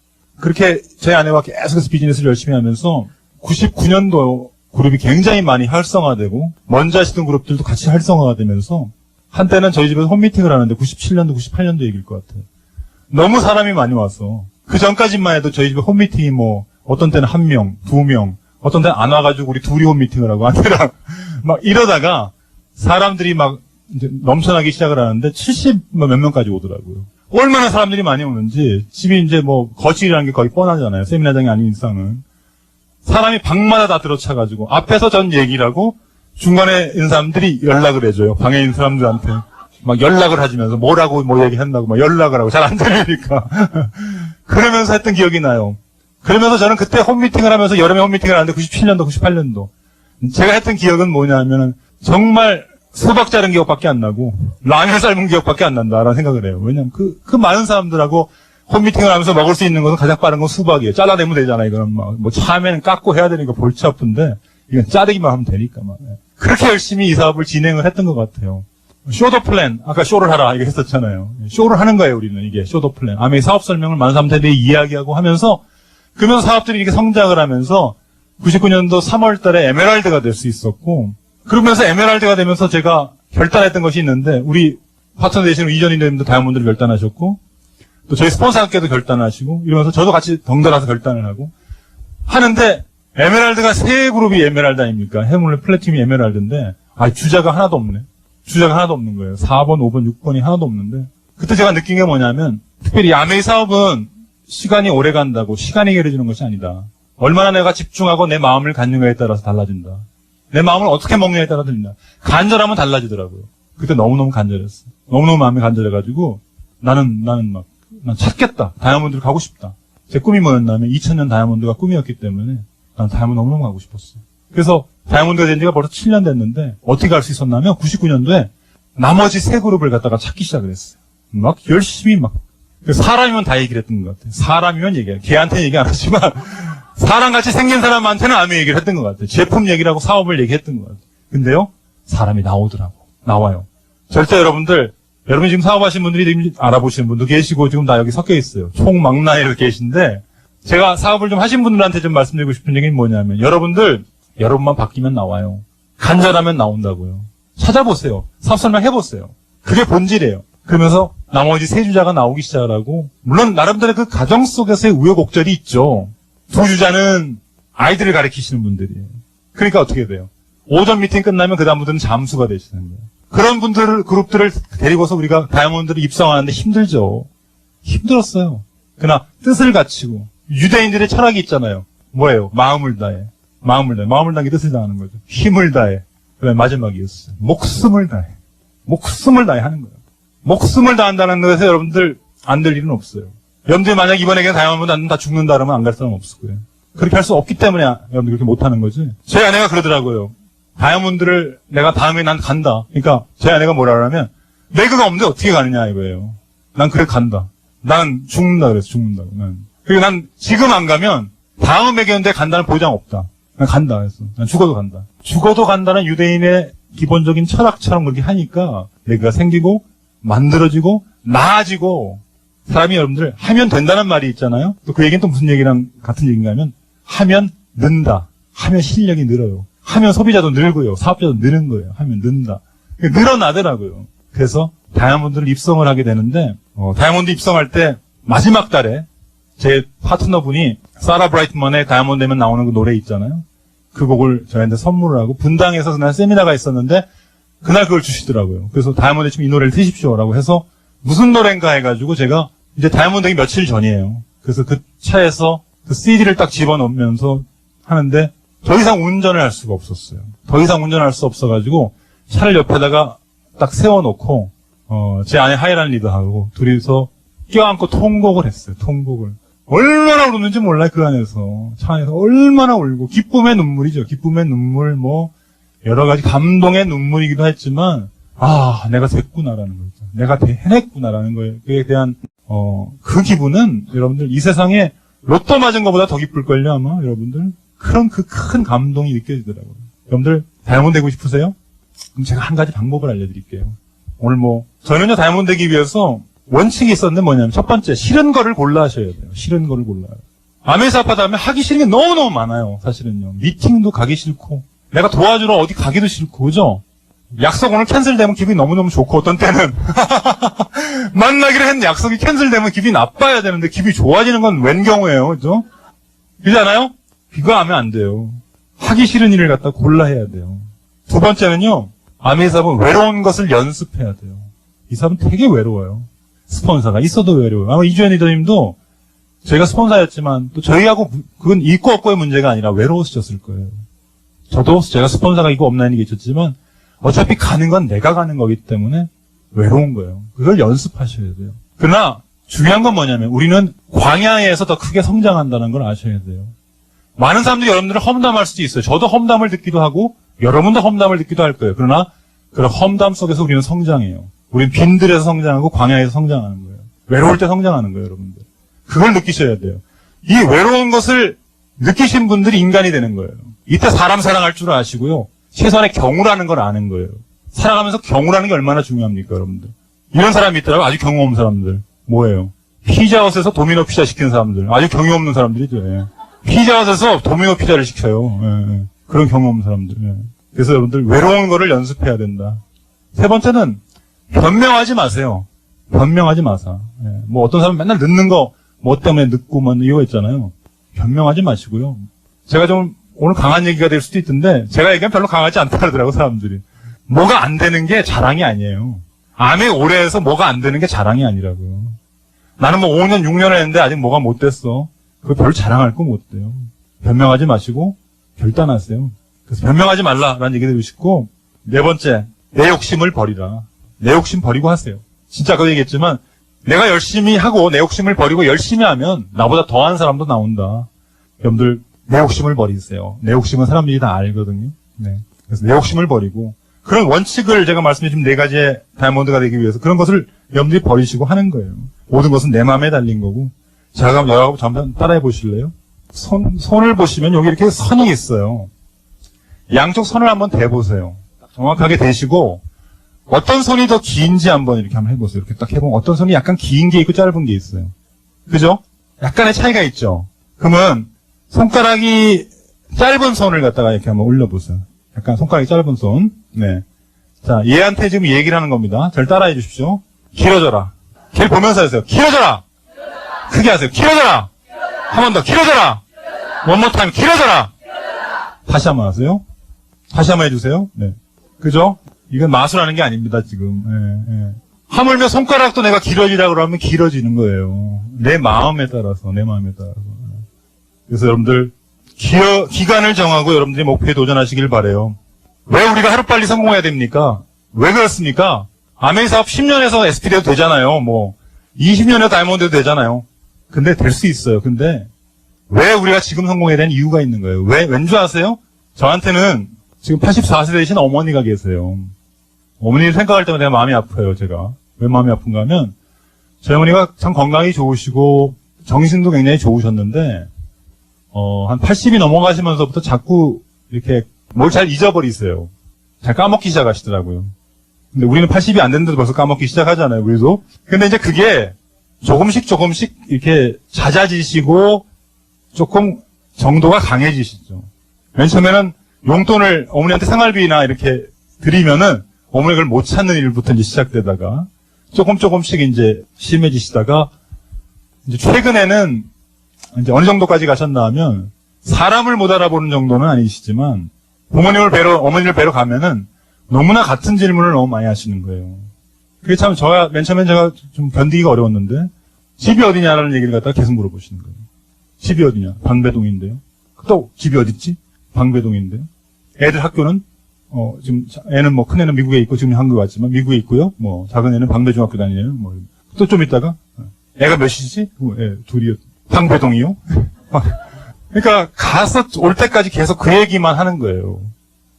A: 그렇게 저희 아내와 계속해서 비즈니스를 열심히 하면서 99년도 그룹이 굉장히 많이 활성화되고 먼저 하시던 그룹들도 같이 활성화가 되면서 한때는 저희 집에서 홈미팅을 하는데 97년도, 98년도 얘기일 것 같아요. 너무 사람이 많이 와서. 그 전까지만 해도 저희 집에 홈미팅이 뭐, 어떤 때는 1명, 2명, 어떤 때는 안 와가지고 우리 둘이 홈미팅을 하고 아니라 막 이러다가 사람들이 막 이제 넘쳐나기 시작을 하는데 70 몇 명까지 오더라고요. 얼마나 사람들이 많이 오는지 집이 이제 뭐 거실이라는 게 거의 뻔하잖아요. 세미나장이 아닌 이상은. 사람이 방마다 다 들어차가지고 앞에서 전 얘기를 하고 중간에 있는 사람들이 연락을 해줘요. 방에 있는 사람들한테. 막 연락을 해주면서 뭐라고 뭐 얘기한다고 막 연락을 하고 잘 안 들리니까. 그러면서 했던 기억이 나요. 그러면서 저는 그때 홈미팅을 하면서 여름에 홈미팅을 하는데 97년도, 98년도. 제가 했던 기억은 뭐냐면은 정말 수박 자른 기억밖에 안 나고 라면 삶은 기억밖에 안 난다라는 생각을 해요. 왜냐면 그 많은 사람들하고 홈미팅을 하면서 먹을 수 있는 것은 가장 빠른 건 수박이에요. 잘라내면 되잖아요. 이거는 뭐 참외는 깎고 해야 되니까 골치 아픈데 이건 자르기만 하면 되니까 막. 그렇게 열심히 이 사업을 진행을 했던 것 같아요. 쇼더 플랜, 아까 쇼를 하라 이거 했었잖아요. 쇼를 하는 거예요, 우리는. 이게 쇼더 플랜. 아메 사업 설명을 많은 사람들에 대해 이야기하고 하면서 그러면서 사업들이 이렇게 성장을 하면서 99년도 3월 달에 에메랄드가 될 수 있었고 그러면서 에메랄드가 되면서 제가 결단했던 것이 있는데 우리 파트너 되시는 이전희님도 다이아몬드를 결단하셨고 또 저희 스폰서께도 결단하시고 이러면서 저도 같이 덩달아서 결단을 하고 하는데 에메랄드가 세 그룹이 에메랄드 아닙니까? 해물의 플래티늄이 에메랄드인데 주자가 하나도 없네. 주자가 하나도 없는 거예요. 4번, 5번, 6번이 하나도 없는데 그때 제가 느낀 게 뭐냐면 특별히 아메이 사업은 시간이 오래 간다고 시간이 해결해주는 것이 아니다. 얼마나 내가 집중하고 내 마음을 갖는가에 따라서 달라진다. 내 마음을 어떻게 먹느냐에 따라 달린다. 간절하면 달라지더라고요. 그때 너무너무 간절했어. 너무너무 마음이 간절해가지고 나는 찾겠다. 다이아몬드를 가고 싶다. 제 꿈이 뭐였냐면 2000년 다이아몬드가 꿈이었기 때문에 난 다이아몬드 너무너무 가고 싶었어요. 그래서 다이아몬드가 된 지가 벌써 7년 됐는데 어떻게 할 수 있었냐면 99년도에 나머지 세 그룹을 갖다가 찾기 시작을 했어요. 막 열심히 막 사람이면 다 얘기를 했던 것 같아요. 사람이면 얘기해요. 걔한테는 얘기 안 하지만 사람같이 생긴 사람한테는 아무 얘기를 했던 것 같아요. 제품 얘기를 하고 사업을 얘기했던 것 같아요. 근데요, 사람이 나오더라고. 나와요. 절대 여러분이 지금 사업하시는 분들이 지금 알아보시는 분도 계시고 지금 다 여기 섞여 있어요. 총망라에 계신데 제가 사업을 좀 하신 분들한테 좀 말씀드리고 싶은 얘기는 뭐냐면 여러분만 바뀌면 나와요. 간절하면 나온다고요. 찾아보세요. 사업 설명 해보세요. 그게 본질이에요. 그러면서 나머지 세 주자가 나오기 시작을 하고 물론 나름대로 그 가정 속에서의 우여곡절이 있죠. 두 주자는 아이들을 가르치시는 분들이에요. 그러니까 어떻게 돼요? 오전 미팅 끝나면 그 다음부터는 잠수가 되시는 거예요. 그런 그룹들을 데리고서 우리가 다이아몬드를 입성하는데 힘들죠. 힘들었어요. 그러나 뜻을 갖추고 유대인들의 철학이 있잖아요. 뭐예요? 마음을 다해. 마음을 다한 게 뜻을 다하는 거죠. 힘을 다해. 그다음에 마지막이었어요. 목숨을 다해. 목숨을 다해 하는 거예요. 목숨을 다한다는 것에서 여러분들 안 될 일은 없어요. 여러분들이 만약 이번에 그냥 다이아몬드 안 다 죽는다 그러면 안 갈 사람 없을 거예요. 그렇게 할 수 없기 때문에 여러분들 그렇게 못하는 거지. 제 아내가 그러더라고요. 다이아몬드를 내가 다음에 난 간다. 그러니까 제 아내가 뭐라 그러면 레그가 없는데 어떻게 가느냐 이거예요. 난 그래 간다. 난 죽는다 그래서 죽는다고. 그리고 난 지금 안 가면 다음 회견대 간다는 보장 없다. 난 간다 그래서. 난 죽어도 간다. 죽어도 간다는 유대인의 기본적인 철학처럼 그렇게 하니까 레그가 생기고 만들어지고 나아지고 사람이 여러분들 하면 된다는 말이 있잖아요. 또 그 얘기는 또 무슨 얘기랑 같은 얘기인가 하면 하면 는다. 하면 실력이 늘어요. 하면 소비자도 늘고요. 사업자도 느는 거예요. 하면 는다. 늘어나더라고요. 그래서 다이아몬드를 입성을 하게 되는데 다이아몬드 입성할 때 마지막 달에 제 파트너분이 사라 브라이트먼의 다이아몬드 되면 나오는 그 노래 있잖아요. 그 곡을 저희한테 선물을 하고 분당에서 그날 세미나가 있었는데 그날 그걸 주시더라고요. 그래서 다이아몬드 지금 이 노래를 트십시오라고 해서 무슨 노래인가 해가지고 제가 이제 다이아몬드 되기 며칠 전이에요. 그래서 그 차에서 그 CD를 딱 집어넣으면서 하는데 더 이상 운전을 할 수가 없었어요. 더 이상 운전할 수 없어가지고 차를 옆에다가 딱 세워놓고 제 아내 하이란 리더하고 둘이서 껴안고 통곡을 했어요. 통곡을. 얼마나 울었는지 몰라요. 그 안에서. 차 안에서 얼마나 울고 기쁨의 눈물이죠. 기쁨의 눈물 뭐 여러 가지 감동의 눈물이기도 했지만 내가 됐구나라는 거죠. 내가 해냈구나라는 거에 대한 그 기분은 여러분들 이 세상에 로또 맞은 것보다 더 기쁠걸요 아마 여러분들. 그런 그 큰 감동이 느껴지더라고요. 여러분들 다이아몬드 되고 싶으세요? 그럼 제가 한 가지 방법을 알려드릴게요. 오늘 저는요 다이아몬드 되기 위해서 원칙이 있었는데 뭐냐면 첫 번째 싫은 거를 골라 하셔야 돼요. 싫은 거를 골라요. 아메사 아파트 하면 하기 싫은 게 너무너무 많아요. 사실은요. 미팅도 가기 싫고 내가 도와주러 어디 가기도 싫고 그죠? 약속 오늘 캔슬되면 기분이 너무너무 좋고, 어떤 때는 만나기로 했는데 약속이 캔슬되면 기분이 나빠야 되는데 기분이 좋아지는 건 웬 경우예요. 그죠? 그렇지 않아요? 그거 하면 안 돼요. 하기 싫은 일을 갖다 골라 해야 돼요. 두 번째는요, 아메이 사업은 외로운 것을 연습해야 돼요. 이 사업은 되게 외로워요. 스폰서가 있어도 외로워요. 아마 이주연 리더님도 저희가 스폰서였지만 또 저희하고 그건 있고 없고의 문제가 아니라 외로우셨을 거예요. 저도 제가 스폰서가 있고 없나는 게 있었지만 어차피 가는 건 내가 가는 거기 때문에 외로운 거예요. 그걸 연습하셔야 돼요. 그러나 중요한 건 뭐냐면 우리는 광야에서 더 크게 성장한다는 걸 아셔야 돼요. 많은 사람들이 여러분들을 험담할 수도 있어요. 저도 험담을 듣기도 하고 여러분도 험담을 듣기도 할 거예요. 그러나 그런 험담 속에서 우리는 성장해요. 우리는 빈들에서 성장하고 광야에서 성장하는 거예요. 외로울 때 성장하는 거예요, 여러분들. 그걸 느끼셔야 돼요. 이 외로운 것을 느끼신 분들이 인간이 되는 거예요. 이때 사람 사랑할 줄 아시고요. 최소한의 경우라는 걸 아는 거예요. 살아가면서 경우라는 게 얼마나 중요합니까, 여러분들. 이런 사람이 있더라고요. 아주 경우 없는 사람들. 뭐예요? 피자헛에서 도미노 피자 시키는 사람들. 아주 경우 없는 사람들이죠. 예. 피자헛에서 도미노 피자를 시켜요. 예. 그런 경우 없는 사람들. 예. 그래서 여러분들 외로운 거를 연습해야 된다. 세 번째는 변명하지 마세요. 변명하지 마사. 예. 뭐 어떤 사람은 맨날 늦는 거 뭐 때문에 늦고 뭐 이거 있잖아요. 변명하지 마시고요. 제가 좀 오늘 강한 얘기가 될 수도 있던데 제가 얘기하면 별로 강하지 않다 그러더라고 사람들이. 뭐가 안 되는 게 자랑이 아니에요. 암에 오래 해서 뭐가 안 되는 게 자랑이 아니라고요. 나는 뭐 5년 6년을 했는데 아직 뭐가 못 됐어. 그거 별 자랑할 거 못 돼요. 변명하지 마시고 결단하세요. 그래서 변명하지 말라라는 얘기 드리고 싶고, 네 번째, 내 욕심을 버리라. 내 욕심 버리고 하세요. 진짜 아까 얘기했지만 내가 열심히 하고 내 욕심을 버리고 열심히 하면 나보다 더한 사람도 나온다. 여러분들 내 욕심을 버리세요. 내 욕심은 사람들이 다 알거든요. 네. 그래서 내 욕심을 버리고 그런 원칙을 제가 말씀해 준 네 가지의 다이아몬드가 되기 위해서 그런 것을 여러분들이 버리시고 하는 거예요. 모든 것은 내 마음에 달린 거고. 자, 그럼 여러분 한번 따라해 보실래요? 손을 보시면 여기 이렇게 선이 있어요. 양쪽 선을 한번 대보세요. 정확하게 대시고 어떤 손이 더 긴지 한번 이렇게 한번 해보세요. 이렇게 딱 해보면 어떤 손이 약간 긴 게 있고 짧은 게 있어요. 그죠? 약간의 차이가 있죠. 그러면 손가락이 짧은 손을 갖다가 이렇게 한번 올려보세요. 약간 손가락이 짧은 손. 네. 자, 얘한테 지금 얘기를 하는 겁니다. 잘 따라해 주십시오. 길어져라. 걔를 보면서 하세요. 길어져라. 크게 하세요. 길어져라. 한 번 더. 길어져라. one more time. 길어져라. 다시 한번 하세요. 다시 한번 해주세요. 네. 그죠? 이건 마술하는 게 아닙니다, 지금. 예, 예. 하물며 손가락도 내가 길어지라고 그러면 길어지는 거예요. 내 마음에 따라서, 내 마음에 따라서. 그래서 여러분들, 기간을 정하고 여러분들이 목표에 도전하시길 바래요. 왜 우리가 하루빨리 성공해야 됩니까? 왜 그렇습니까? 아메이 사업 10년에서 SP 돼도 되잖아요. 뭐, 20년에도 다이아몬드 돼도 되잖아요. 근데 될 수 있어요. 근데, 왜 우리가 지금 성공해야 되는 이유가 있는 거예요. 왠줄 아세요? 저한테는 지금 84세 되신 어머니가 계세요. 어머니를 생각할 때마다 내가 마음이 아파요, 제가. 왜 마음이 아픈가 하면, 저희 어머니가 참 건강이 좋으시고, 정신도 굉장히 좋으셨는데, 한 80이 넘어가시면서부터 자꾸 이렇게 뭘 잘 잊어버리세요. 잘 까먹기 시작하시더라고요. 근데 우리는 80이 안 됐는데도 벌써 까먹기 시작하잖아요, 우리도. 근데 이제 그게 조금씩 이렇게 잦아지시고, 조금 정도가 강해지시죠. 맨 처음에는 용돈을 어머니한테 생활비나 이렇게 드리면은 어머니가 그걸 못 찾는 일부터 이제 시작되다가 조금씩 이제 심해지시다가 이제 최근에는 이제 어느 정도까지 가셨나 하면 사람을 못 알아보는 정도는 아니시지만 어머니를 뵈러 가면은 너무나 같은 질문을 너무 많이 하시는 거예요. 그게 참 맨 처음엔 제가 좀 견디기가 어려웠는데 집이 어디냐라는 얘기를 갖다가 계속 물어보시는 거예요. 집이 어디냐? 방배동인데요. 또 집이 어딨지? 방배동인데요. 애들 학교는 지금 애는 뭐 큰 애는 미국에 있고 지금 한국에 왔지만 미국에 있고요. 뭐 작은 애는 방배중학교 다니네요. 뭐 또 좀 있다가 애가 몇이지? 애 둘이요. 방배동이요. 그러니까 가서 올 때까지 계속 그 얘기만 하는 거예요.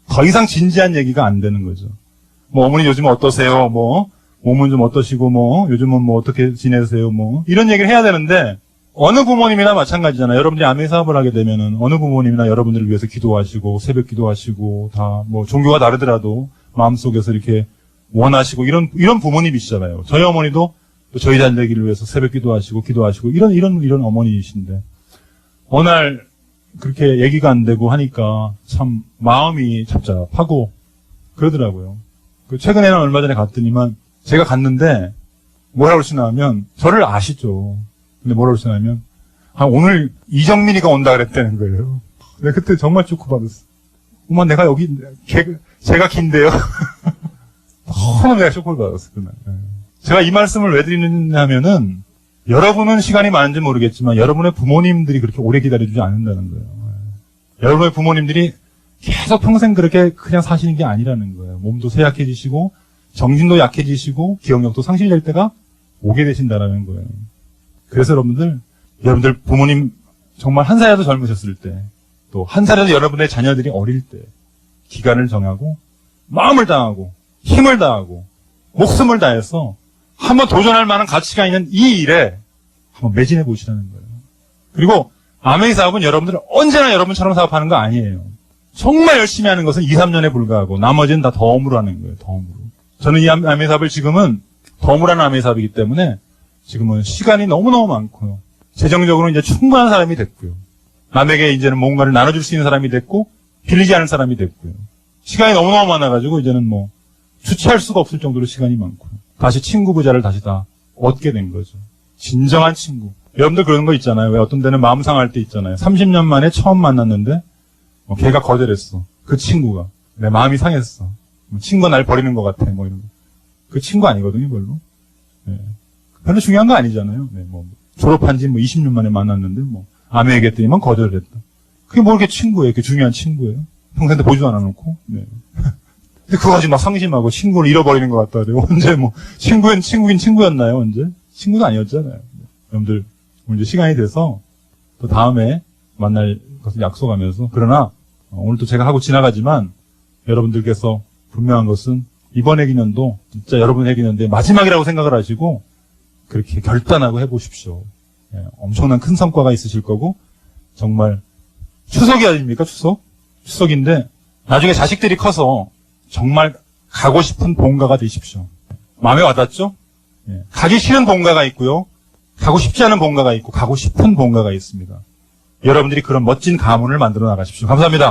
A: 더 이상 진지한 얘기가 안 되는 거죠. 뭐 어머니 요즘 어떠세요? 뭐 몸은 좀 어떠시고 뭐 요즘은 뭐 어떻게 지내세요? 뭐 이런 얘기를 해야 되는데. 어느 부모님이나 마찬가지잖아요. 여러분들이 아메이 사업을 하게 되면은 어느 부모님이나 여러분들을 위해서 기도하시고 새벽 기도하시고 다 뭐 종교가 다르더라도 마음속에서 이렇게 원하시고 이런 부모님이시잖아요. 저희 어머니도 또 저희 자녀들을 위해서 새벽 기도하시고 이런 어머니이신데 어느 날 그렇게 얘기가 안 되고 하니까 참 마음이 답답하고 그러더라고요. 최근에는 얼마 전에 갔더니만 제가 갔는데 뭐라고 그러시나 하면 저를 아시죠. 근데 뭐라고 그러시나 하면 오늘 이정민이가 온다 그랬다는 거예요. 근데 그때 정말 쇼크받았어. 어머 내가 여기 제가 긴데요. 너무 내가 쇼크를 받았어 그날. 제가 이 말씀을 왜 드리느냐 하면은 여러분은 시간이 많은지 모르겠지만 여러분의 부모님들이 그렇게 오래 기다려주지 않는다는 거예요. 여러분의 부모님들이 계속 평생 그렇게 그냥 사시는 게 아니라는 거예요. 몸도 쇠약해지시고 정신도 약해지시고 기억력도 상실될 때가 오게 되신다라는 거예요. 그래서 여러분들 부모님 정말 한 살이라도 젊으셨을 때, 또 한 살이라도 여러분의 자녀들이 어릴 때 기간을 정하고 마음을 다하고 힘을 다하고 목숨을 다해서 한번 도전할 만한 가치가 있는 이 일에 한번 매진해 보시라는 거예요. 그리고 아메이 사업은 여러분들은 언제나 여러분처럼 사업하는 거 아니에요. 정말 열심히 하는 것은 2, 3년에 불과하고 나머지는 다 덤으로 하는 거예요. 덤으로. 저는 이 아메이 사업을 지금은 덤으로 하는 아메이 사업이기 때문에 지금은 시간이 너무너무 많고요. 재정적으로 이제 충분한 사람이 됐고요. 남에게 이제는 뭔가를 나눠줄 수 있는 사람이 됐고 빌리지 않은 사람이 됐고요. 시간이 너무너무 많아가지고 이제는 뭐 주체할 수가 없을 정도로 시간이 많고요. 다시 친구 부자를 다시 다 얻게 된 거죠. 진정한 친구. 여러분들 그런 거 있잖아요. 왜 어떤 데는 마음 상할 때 있잖아요. 30년 만에 처음 만났는데 걔가 거절했어. 그 친구가. 내 마음이 상했어. 친구가 날 버리는 것 같아. 뭐 이런 거. 그 친구 아니거든요, 별로. 네. 별로 중요한 거 아니잖아요. 네, 뭐 졸업한 지 뭐 20년 만에 만났는데 뭐 아메 얘기했더니만 거절을 했다. 그게 뭐 이렇게 친구예요? 이렇게 중요한 친구예요? 평생때 보지도 않아놓고. 네. 근데 그거 가지고 막 상심하고 친구를 잃어버리는 것 같다 그래요. 언제 뭐 친구긴 친구였나요? 언제? 친구도 아니었잖아요. 여러분들 오늘 이제 시간이 돼서 또 다음에 만날 것을 약속하면서 그러나 오늘 또 제가 하고 지나가지만 여러분들께서 분명한 것은 이번 해기년도 진짜 여러분 해기년도의 마지막이라고 생각을 하시고 그렇게 결단하고 해보십시오. 예, 엄청난 큰 성과가 있으실 거고 정말 추석이 아닙니까? 추석인데 나중에 자식들이 커서 정말 가고 싶은 본가가 되십시오. 마음에 와닿죠? 예, 가기 싫은 본가가 있고요. 가고 싶지 않은 본가가 있고 가고 싶은 본가가 있습니다. 여러분들이 그런 멋진 가문을 만들어 나가십시오. 감사합니다.